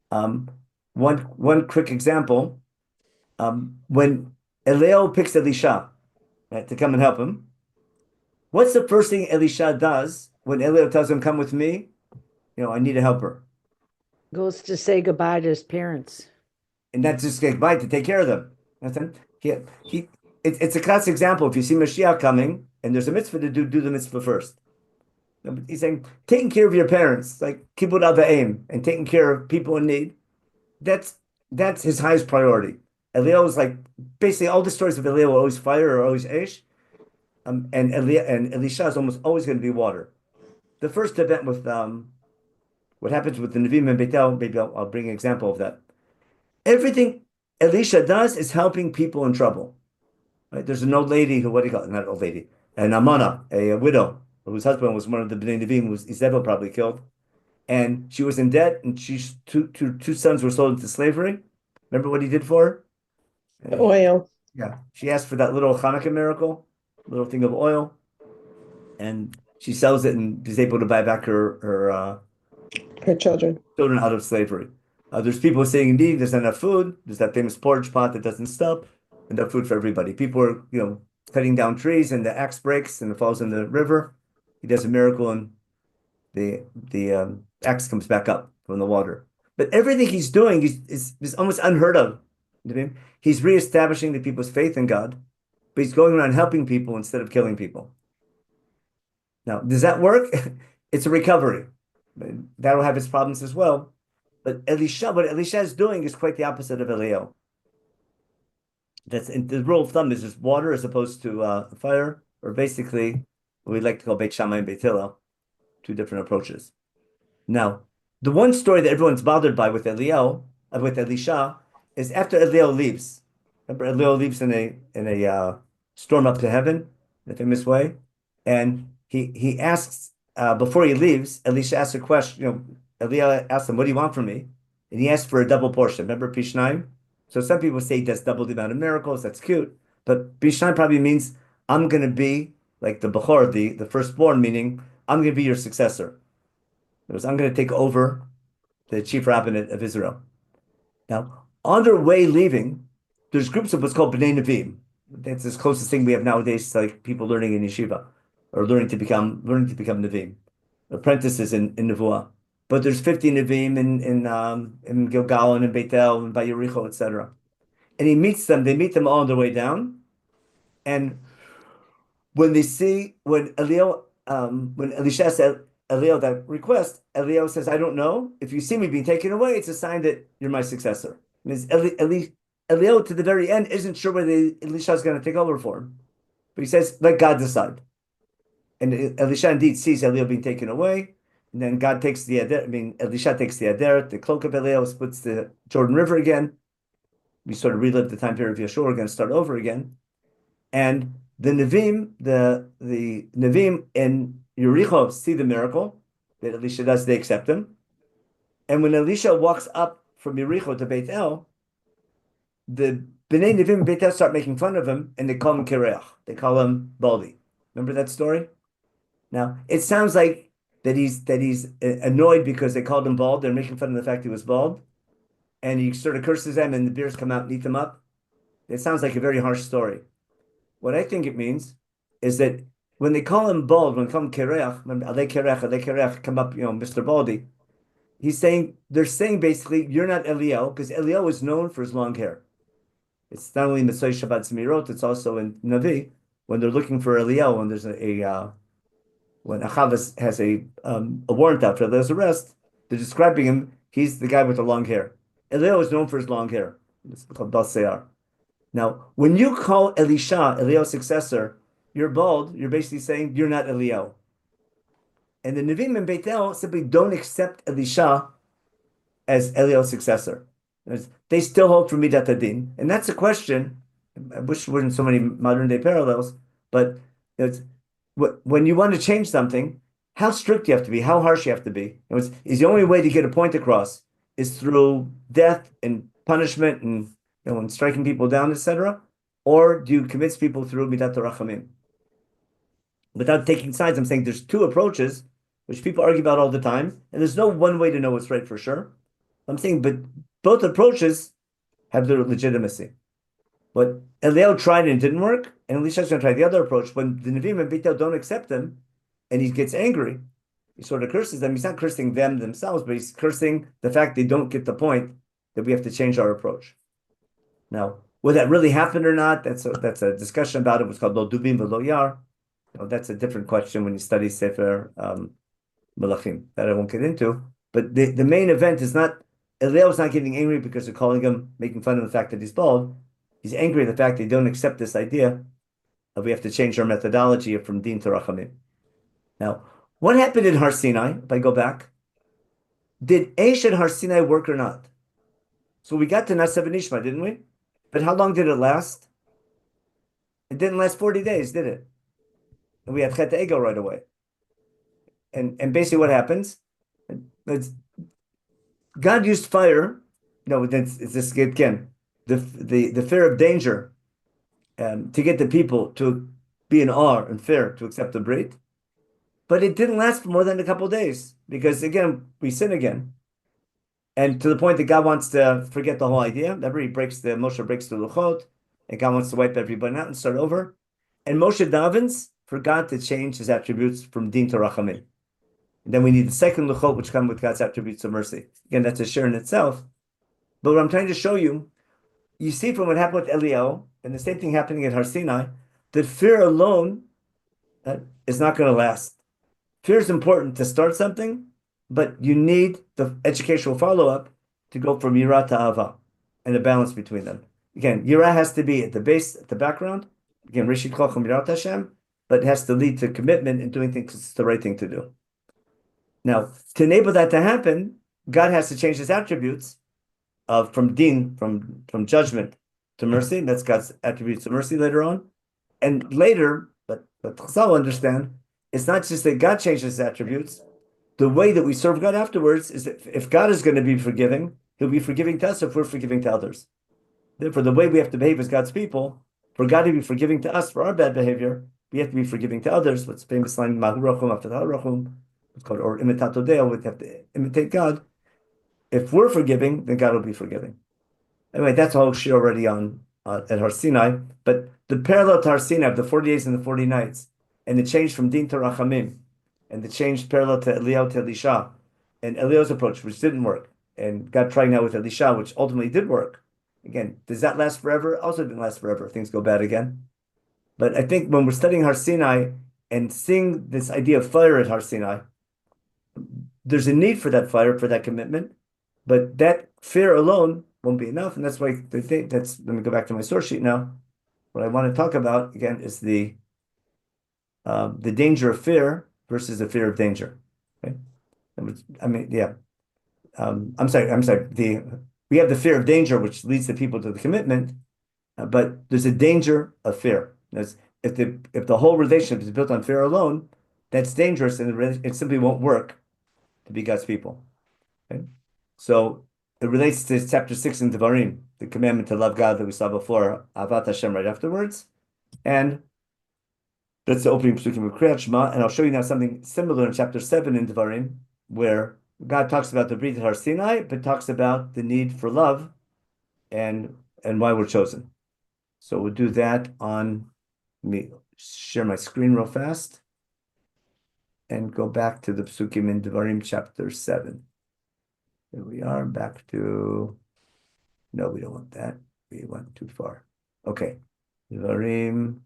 One quick example, when Eliyahu picks Elisha, right, to come and help him, what's the first thing Elisha does when Eliyahu tells him, come with me? I need a helper. Goes to say goodbye to his parents. And not just say goodbye, to take care of them. It's a classic example. If you see Mashiach coming and there's a mitzvah to do the mitzvah first. He's saying, taking care of your parents, like kibbud avayim, and taking care of people in need, that's his highest priority. Eliyahu is like, basically all the stories of Eliyahu are always fire or always ash. And Elisha is almost always going to be water. The first event with what happens with the Nevi'im and Beit El, maybe I'll bring an example of that. Everything Elisha does is helping people in trouble. Right? There's an old lady who, not old lady, an Amana, a widow, whose husband was one of the Bnei Nevi'im, who Izebel probably killed. And she was in debt, and she's two sons were sold into slavery. Remember what he did for her? Oil. Yeah. She asked for that little Hanukkah miracle, little thing of oil, and she sells it and is able to buy back her children out of slavery. There's people saying, indeed, there's not enough food. There's that famous porridge pot that doesn't stop. enough food for everybody. People are, cutting down trees and the axe breaks and it falls in the river. He does a miracle and the axe comes back up from the water. But everything he's doing is almost unheard of. He's reestablishing the people's faith in God, but he's going around helping people instead of killing people. Now, does that work? It's a recovery. That'll have its problems as well. But what Elisha is doing is quite the opposite of Eliyahu. The rule of thumb is just water as opposed to fire, or basically what we like to call Beit Shammai and Beit Hillel, two different approaches. Now, the one story that everyone's bothered by with Elisha, is after Eliyahu leaves. Remember, Eliyahu leaves in a storm up to heaven, in a famous way, and he asks before he leaves, Elisha asks a question. Eliyahu asks him, "What do you want from me?" And he asked for a double portion. Remember Pishnaim? So some people say he does double the amount of miracles. That's cute, but Pishnaim probably means I'm going to be like the Bechor, the firstborn, meaning I'm going to be your successor. I'm going to take over the chief rabbinate of Israel. Now, on their way leaving, there's groups of what's called Bnei Nevi'im. That's the closest thing we have nowadays to like people learning in yeshiva or learning to become Nevi'im, apprentices in Nevuah. But there's 50 Nevi'im in Gilgal and in Beit El and by Yericho, etc. And he meets them. They meet them all on their way down. And when Elisha said Eliyahu that request, Eliyahu says, "I don't know. If you see me being taken away, it's a sign that you're my successor." Eliyahu to the very end isn't sure whether Elisha is going to take over for him, but he says, "Let God decide." And Elisha indeed sees Eliyahu being taken away, and then God takes Elisha takes the Aderet, the cloak of Eliyahu, splits the Jordan River again. We sort of relive the time period of Yeshua. We're going to start over again, and the Nevi'im in Yericho see the miracle that Elisha does. They accept him, and when Elisha walks up from Yericho to Beit El, the Bnei Nevi'im in Beit El start making fun of him, and they call him Kireach. They call him Baldy. Remember that story? Now it sounds like that he's annoyed because they called him bald. They're making fun of the fact he was bald, and he sort of curses them, and the bears come out and eat them up. It sounds like a very harsh story. What I think it means is that when they call him bald, when they call him Kereach, Alei Kereach, come up, Mr. Baldy, they're saying basically, you're not Eliyahu, because Eliyahu is known for his long hair. It's not only in Mitzvah Shabbat Zemirot, it's also in Navi, when they're looking for Eliyahu, when there's when Achav has a warrant out for Eliyahu's arrest, they're describing him, he's the guy with the long hair. Eliyahu is known for his long hair. It's called Bal Se'ar. Now, when you call Elisha, Eliyahu's successor, you're bald, you're basically saying you're not Eliyahu. And the Nevi'im in Beit El simply don't accept Elisha as Eliyahu's successor. They still hold for Midat Hadin. And that's a question, I wish there weren't so many modern day parallels, but when you want to change something, how strict you have to be, how harsh you have to be. Is the only way to get a point across is through death and punishment and and striking people down, etc., or do you convince people through midat rachamim? Without taking sides, I'm saying there's two approaches which people argue about all the time, and there's no one way to know what's right for sure. I'm saying, but both approaches have their legitimacy. But Eliyahu tried and it didn't work, and Elisha's going to try the other approach. When the Nevi'im and Beit El don't accept him, and he gets angry, he sort of curses them. He's not cursing them themselves, but he's cursing the fact they don't get the point that we have to change our approach. Now, will that really happen or not? That's a discussion about it. What's called lo dubim v'lo yar. That's a different question when you study Sefer Melachim that I won't get into. But the main event is not Eliyahu's not getting angry because they're calling him, making fun of the fact that he's bald. He's angry at the fact they don't accept this idea of we have to change our methodology from Din to Rachamim. Now, what happened in Har Sinai? If I go back, did Eish at Har Sinai work or not? So we got to Nasav and Ishma, didn't we? But how long did it last? It didn't last 40 days, did it? And we had Chet Ego right away. And basically what happens? God used fire. No, it's this again. The fear of danger to get the people to be in awe and fear to accept the brit. But it didn't last for more than a couple of days because, again, we sin again. And to the point that God wants to forget the whole idea. Remember, Moshe breaks the Luchot. and God wants to wipe everybody out and start over. And Moshe davens for God to change his attributes from din to rachamim. And then we need the second luchot, which come with God's attributes of mercy. Again, that's a share in itself. But what I'm trying to show you, you see from what happened with Eliyahu, and the same thing happening at Har Sinai, that fear alone is not going to last. Fear is important to start something, but you need the educational follow-up to go from Yirah to Ava and a balance between them. Again, Yirah has to be at the base, at the background. Again, Rishit Kocham Yirat Hashem, but it has to lead to commitment and doing things it's the right thing to do. Now, to enable that to happen, God has to change his attributes from din, from judgment to mercy. That's God's attributes of mercy later on. And later, but Chazal will understand, it's not just that God changes his attributes. The way that we serve God afterwards is that if God is going to be forgiving, he'll be forgiving to us if we're forgiving to others. Therefore, the way we have to behave as God's people, for God to be forgiving to us for our bad behavior, we have to be forgiving to others. What's famous line, Mahu Rachum Aftah Rachum, it's called, or imitato Deo, we have to imitate God. If we're forgiving, then God will be forgiving. Anyway, that's all shit already on at Har Sinai. But the parallel to Har Sinai of the 40 days and the 40 nights, and the change from din to rachamim, and the change parallel to Eliyahu to Elisha, and Eliyahu's approach, which didn't work, and God trying now with Elisha, which ultimately did work. Again, does that last forever? Also didn't last forever. Things go bad again. But I think when we're studying Har Sinai and seeing this idea of fire at Har Sinai, there's a need for that fire, for that commitment, but that fear alone won't be enough, and that's why let me go back to my source sheet now. What I want to talk about again is the danger of fear versus the fear of danger. Okay, I mean, yeah. I'm sorry. We have the fear of danger, which leads the people to the commitment, but there's a danger of fear. If the whole relationship is built on fear alone, that's dangerous, and it simply won't work to be God's people. Okay? So it relates to chapter 6 in Devarim, the commandment to love God that we saw before, Avat Hashem right afterwards. And that's the opening psukim of Kriyat Shema. And I'll show you now something similar in chapter 7 in Devarim, where God talks about the Brit at Har Sinai, but talks about the need for love and why we're chosen. So we'll do that on, let me share my screen real fast and go back to the psukim in Devarim chapter 7. Here we are, back to, no, we don't want that. We went too far. Okay. Devarim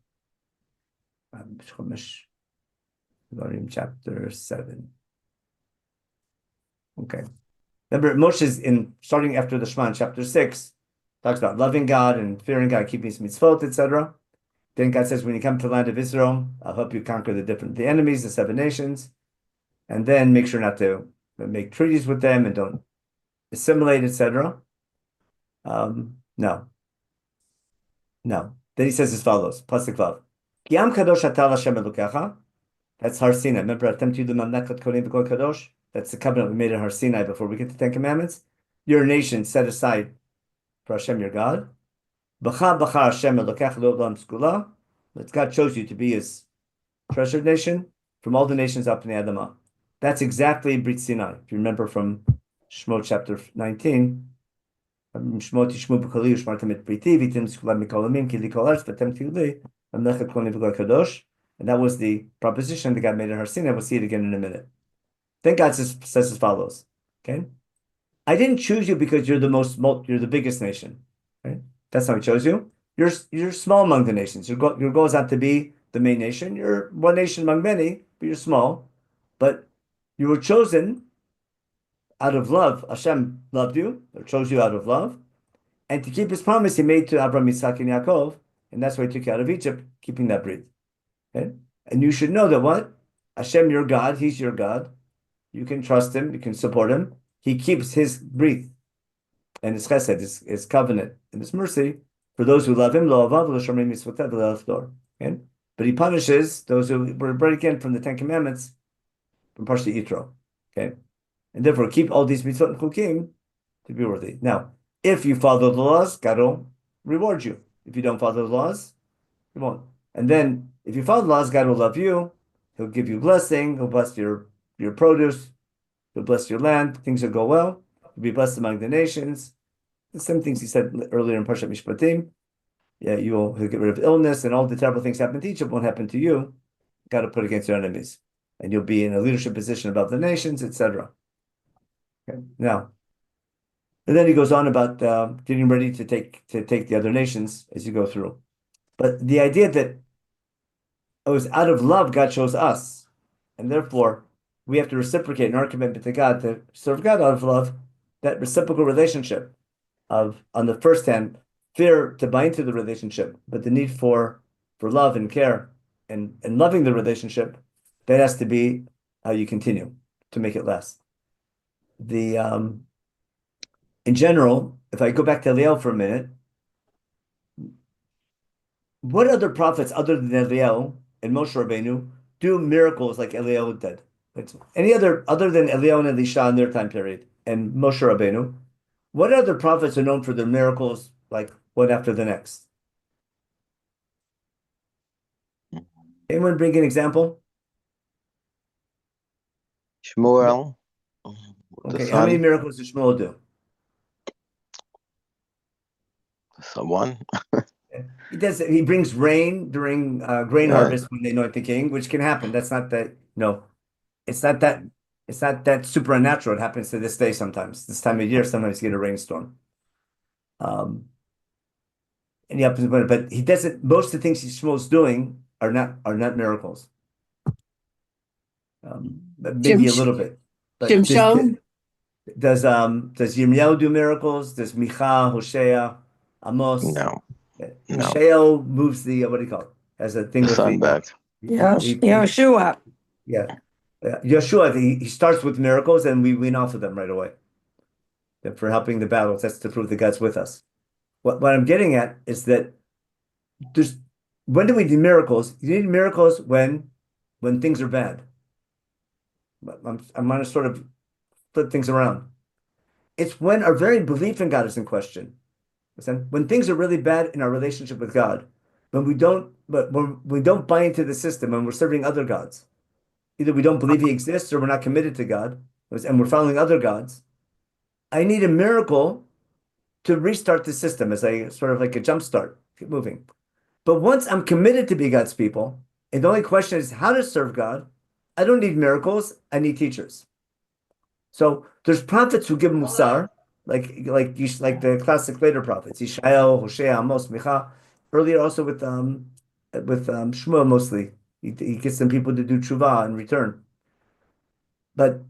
chapter 7. Okay. Remember, Moshe's starting after the Shema in chapter 6, talks about loving God and fearing God, keeping his mitzvot, etc. Then God says, when you come to the land of Israel, I'll help you conquer the enemies, the 7 nations, and then make sure not to make treaties with them and don't assimilate, etc. No. Then he says as follows, Pasuk Vav. Yam kadosh atah Hashem Elokecha. That's Har Sinai. Remember, attempt to do the mamleket kolim v'kol kadosh. That's the covenant we made at Har Sinai before we get to 10 Commandments. You're a nation set aside for Hashem, your God. B'cha b'char Hashem Elokecha le'olam skula. That God chose you to be his treasured nation from all the nations up in the Adamah. That's exactly Brit Sinai. If you remember from Shemot chapter 19, Shemot tishmu b'koli u'shmartem et briti v'tim skula mikol amim ki li kol arz v'tem tiuli mamlechet kolim v'kol kadosh. And that was the proposition that God made at Har Sinai. We'll see it again in a minute. Then God says as follows. Okay, I didn't choose you because you're the biggest nation. Right? That's how he chose you. You're small among the nations. Your goal is not to be the main nation. You're one nation among many, but you're small. But you were chosen out of love. Hashem loved you, or chose you out of love. And to keep his promise he made to Abraham, Yitzhak, and Yaakov, and that's why he took you out of Egypt, keeping that brit. Okay? And you should know that what? Hashem, your God, he's your God. You can trust him, you can support him. He keeps his brit and his chesed, his covenant, and his mercy for those who love him. Okay? But he punishes those who were breaking from the 10 Commandments from Parshat Yitro. Okay? And therefore keep all these mitzvot and chukim to be worthy. Now, if you follow the laws, God will reward you. If you don't follow the laws, he won't. And then if you follow the laws, God will love you. He'll give you blessing. He'll bless your produce. He'll bless your land. Things will go well. You'll be blessed among the nations. The same things he said earlier in Parshat Mishpatim. he'll get rid of illness, and all the terrible things happen to Egypt won't happen to you. Got to put against your enemies, and you'll be in a leadership position above the nations, etc. Okay. Now, and then he goes on about getting ready to take the other nations as you go through. But the idea that it was out of love God chose us, and therefore we have to reciprocate in our commitment to God to serve God out of love. That reciprocal relationship of, on the first hand, fear to buy into the relationship, but the need for love and care and loving the relationship, that has to be how you continue to make it last. In general, if I go back to Eliel for a minute, what other prophets other than Eliel and Moshe Rabbeinu do miracles like Eliel did? Any other than Eliel and Elisha in their time period and Moshe Rabbeinu, what other prophets are known for their miracles like one after the next? Anyone bring an example? Shmuel, the Okay, how many son, miracles did Shmuel do? someone. He does. He brings rain during grain Right. harvest when they anoint the king, which can happen. That's not that. No, it's not that. It's not that supernatural. It happens to this day sometimes. This time of year, sometimes you get a rainstorm. And he happens, but he doesn't. Most of the things Shmuel's doing are not miracles. But maybe a little bit. But Shimshon? does Yirmiyahu do miracles? Does Micha, Hosea, Amos? No, no. Mishael moves the what do you call it? Has a thing The with son the back. Yeshua. yeah. Yeshua, he starts with miracles and we win off of them right away. And for helping the battles, that's to prove that God's with us. What I'm getting at is that when do we need miracles? You need miracles when things are bad. I'm going to sort of flip things around. It's when our very belief in God is in question. When things are really bad in our relationship with God, when we don't buy into the system and we're serving other gods. Either we don't believe he exists or we're not committed to God and we're following other gods. I need a miracle to restart the system as a sort of like a jump start, keep moving. But once I'm committed to be God's people, and the only question is how to serve God, I don't need miracles, I need teachers. So there's prophets who give musar, like the classic later prophets, Yishael, Hosea, Amos, Micha. Earlier also with Shmuel mostly. He gets some people to do tshuva in return. But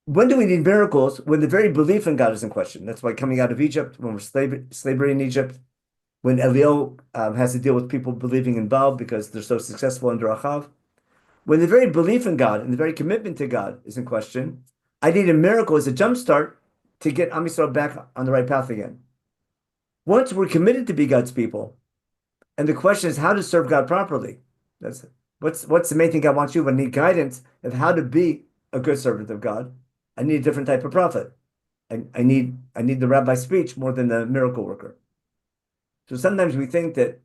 when do we need miracles? When the very belief in God is in question. That's why coming out of Egypt, when we're slavery in Egypt, when Eliel has to deal with people believing in Baal because they're so successful under Achav. When the very belief in God and the very commitment to God is in question, I need a miracle as a jumpstart to get Am Yisrael back on the right path again. Once we're committed to be God's people, and the question is how to serve God properly. That's what's the main thing God wants you? I need guidance of how to be a good servant of God. I need a different type of prophet. I need the rabbi's speech more than the miracle worker. So sometimes we think that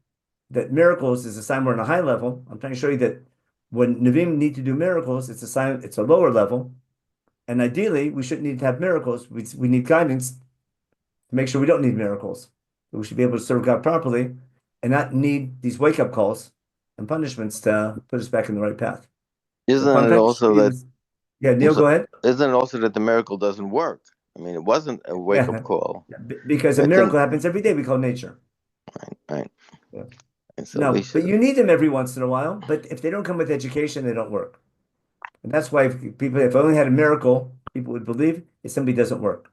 miracles is a sign we're on a high level. I'm trying to show you that when Nevi'im need to do miracles, it's a sign it's a lower level. And ideally, we shouldn't need to have miracles. We need guidance to make sure we don't need miracles. We should be able to serve God properly and not need these wake-up calls and punishments to put us back in the right path. Isn't it also that? Yeah, Neil, go ahead. Isn't it also that the miracle doesn't work? I mean, it wasn't a wake-up call. Because a miracle happens every day. We call nature. Right. Yeah. So No, but you need them every once in a while. But if they don't come with education, they don't work. And that's why if I only had a miracle, people would believe if somebody doesn't work.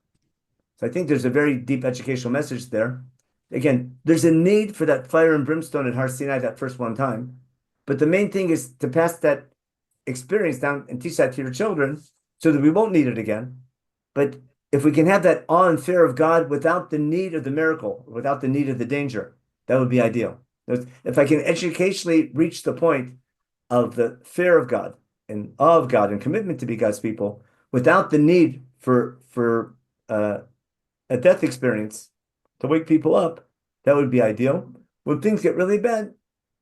So I think there's a very deep educational message there. Again, there's a need for that fire and brimstone at Har Sinai that first one time. But the main thing is to pass that experience down and teach that to your children so that we won't need it again. But if we can have that awe and fear of God without the need of the miracle, without the need of the danger, that would be ideal. If I can educationally reach the point of the fear of God and awe of God and commitment to be God's people without the need for a death experience to wake people up, that would be ideal. When things get really bad,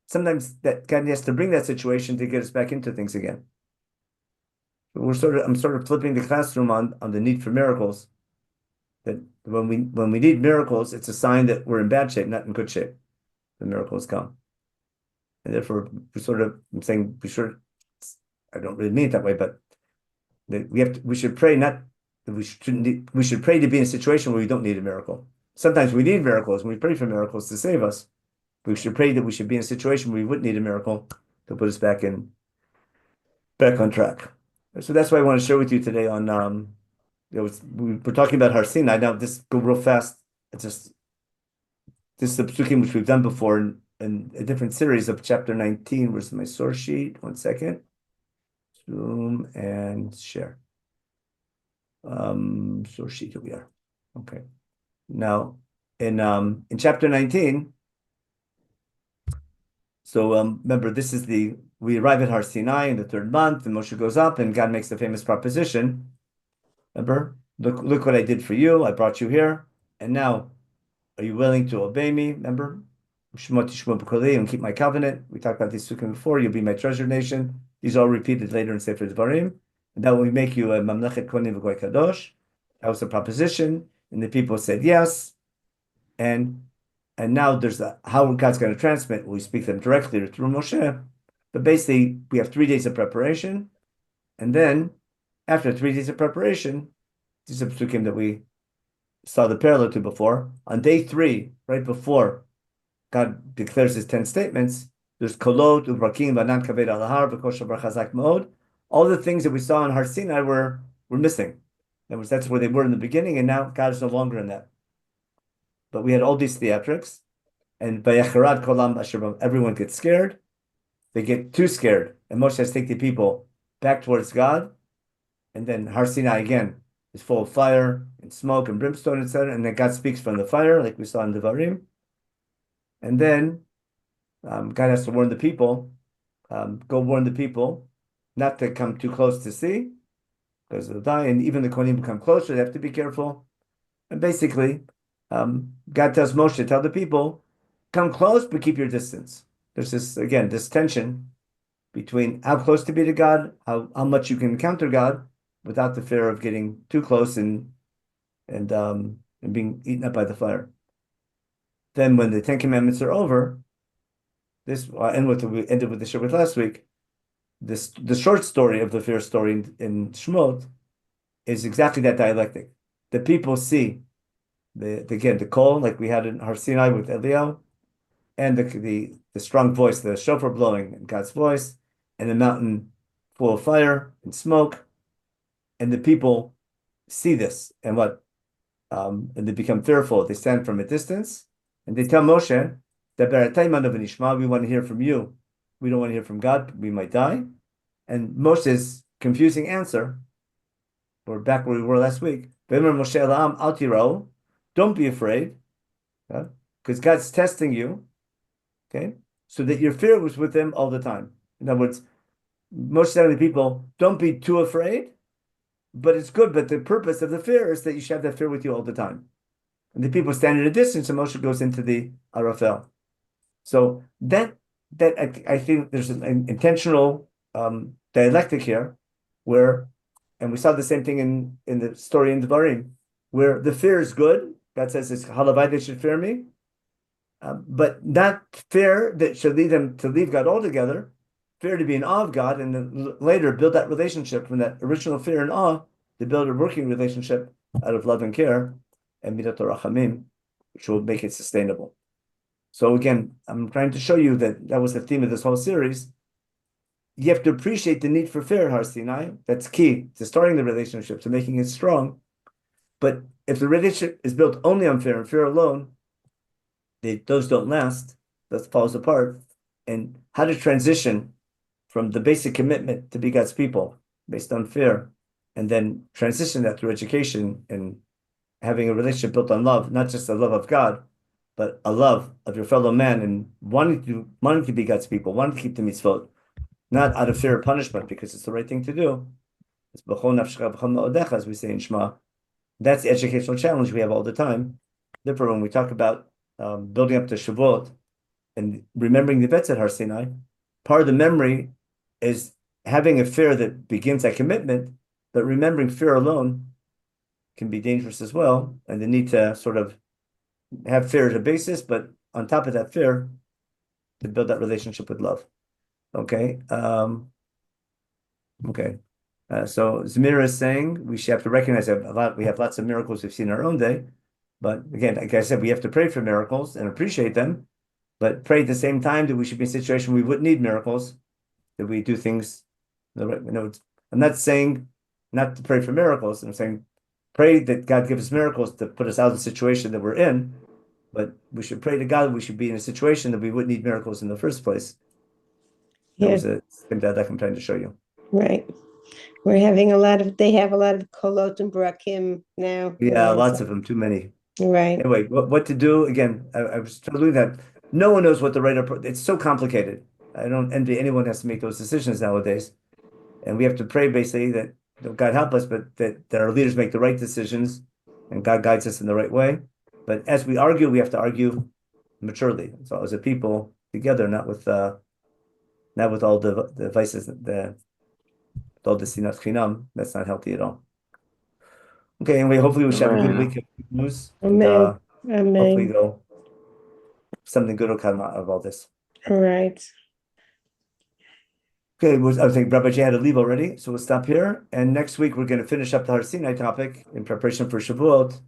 sometimes that God has to bring that situation to get us back into things again. I'm sort of flipping the classroom on the need for miracles. That when we need miracles, it's a sign that we're in bad shape, not in good shape. the miracles come. And therefore, I'm saying I don't really mean it that way, but we should pray we should pray to be in a situation where we don't need a miracle. Sometimes we need miracles, and we pray for miracles to save us. We should pray that we should be in a situation where we wouldn't need a miracle to put us back on track. So that's what I want to share with you today on we're talking about Har Sinai. Now this go real fast. This is the psukim which we've done before in a different series of chapter 19. Where's my source sheet? 1 second. Zoom and share. Source sheet, here we are. Okay. Now in chapter 19, so remember, we arrive at Har Sinai in the 3rd month, and Moshe goes up, and God makes the famous proposition. Remember, look what I did for you. I brought you here, and now, are you willing to obey me? Remember, Shemot and keep my covenant. We talked about this before. You'll be my treasured nation. These are all repeated later in Sefer Devarim. And that will make you a Mamlechet Kohanim v'Goy Kadosh. That was the proposition, and the people said yes. And now there's how God's going to transmit. We speak them directly through Moshe. But basically, we have 3 days of preparation. And then, after 3 days of preparation, these are the psukim that we saw the parallel to before. On day 3, right before God declares his 10 statements, there's kolot, ubrakim, vanan kaved alahar, v'kol shabar chazak mod. All the things that we saw in Har Sinai were missing. In other words, that's where they were in the beginning, and now God is no longer in that. But we had all these theatrics, and Vayacharad kolam asher, everyone gets scared. They get too scared, and Moshe has to take the people back towards God. And then Har Sinai again is full of fire and smoke and brimstone, etc. And then God speaks from the fire, like we saw in Devarim. And then God has to warn the people, go warn the people not to come too close to see, because they'll die. And even the Kohanim come closer, they have to be careful. And basically, God tells Moshe, tell the people, come close, but keep your distance. There's this tension between how close to be to God, how much you can encounter God without the fear of getting too close and being eaten up by the fire. Then when the 10 Commandments are over, we ended with the Shabbat last week. The short story of the fear story in Shemot is exactly that dialectic. The people see the call, like we had in Har Sinai with Eliyahu, and the strong voice, the shofar blowing, and God's voice, and the mountain full of fire and smoke, and the people see this, and and they become fearful. They stand from a distance, and they tell Moshe, we want to hear from you. We don't want to hear from God. We might die. And Moshe's confusing answer, we're back where we were last week. Don't be afraid, because God's testing you, okay, so that your fear was with him all the time. In other words, Moshe telling the people, don't be too afraid, but it's good. But the purpose of the fear is that you should have that fear with you all the time. And the people stand at a distance, and Moshe goes into the Arafel. So that I think there's an intentional dialectic here, and we saw the same thing in the story in Devarim, where the fear is good. God says it's halavai, they should fear me, but not fear that should lead them to leave God altogether. Fear to be in awe of God, and then later build that relationship from that original fear and awe to build a working relationship out of love and care and midat rachamim, which will make it sustainable. So again, I'm trying to show you that was the theme of this whole series. You have to appreciate the need for fear, Har Sinai. That's key to starting the relationship, to making it strong. But if the relationship is built only on fear and fear alone, those don't last. That falls apart. And how to transition from the basic commitment to be God's people based on fear, and then transition that through education and having a relationship built on love, not just a love of God, but a love of your fellow man, and wanting to be God's people, wanting to keep the mitzvot, not out of fear of punishment, because it's the right thing to do. It's b'chol nafshecha b'chol ma'odecha, as we say in Shema. That's the educational challenge we have all the time. Therefore, when we talk about building up to Shavuot and remembering the bets at Har Sinai, part of the memory is having a fear that begins at commitment, but remembering fear alone can be dangerous as well, and the need to sort of have fear as a basis, but on top of that fear, to build that relationship with love. Okay. Okay. So Zamira is saying we should have to recognize that we have lots of miracles we've seen in our own day. But again, like I said, we have to pray for miracles and appreciate them, but pray at the same time that we should be in a situation we wouldn't need miracles, that we do things the right. I'm not saying not to pray for miracles. I'm saying pray that God gives us miracles to put us out of the situation that we're in, but we should pray to God we should be in a situation that we wouldn't need miracles in the first place. That was a thing that I'm trying to show you. Right. They have a lot of kolot and brakim now. Yeah, lots of them, too many. Right. Anyway, what to do? Again, I was telling that no one knows what the right approach. It's so complicated. I don't envy anyone who has to make those decisions nowadays, and we have to pray basically that God help us, but that our leaders make the right decisions, and God guides us in the right way. But as we argue, we have to argue maturely. So as a people together, not with all the vices, all the sinat chinam. That's not healthy at all. Okay, anyway, hopefully we should have a good week of news. Amen. And, hopefully something good will come out of all this. All right. Okay, I think Rabbi J had to leave already, so we'll stop here. And next week we're going to finish up the Har Sinai topic in preparation for Shavuot,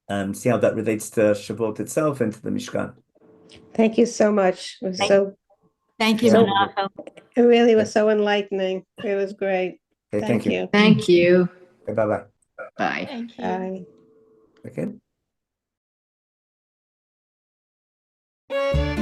and see how that relates to Shavuot itself and to the Mishkan. Thank you so much. It was Thank you, So- Menachem. it really was so enlightening. It was great. Okay, thank you. Thank you. Okay, bye-bye. Bye. Thank you. Bye. Okay.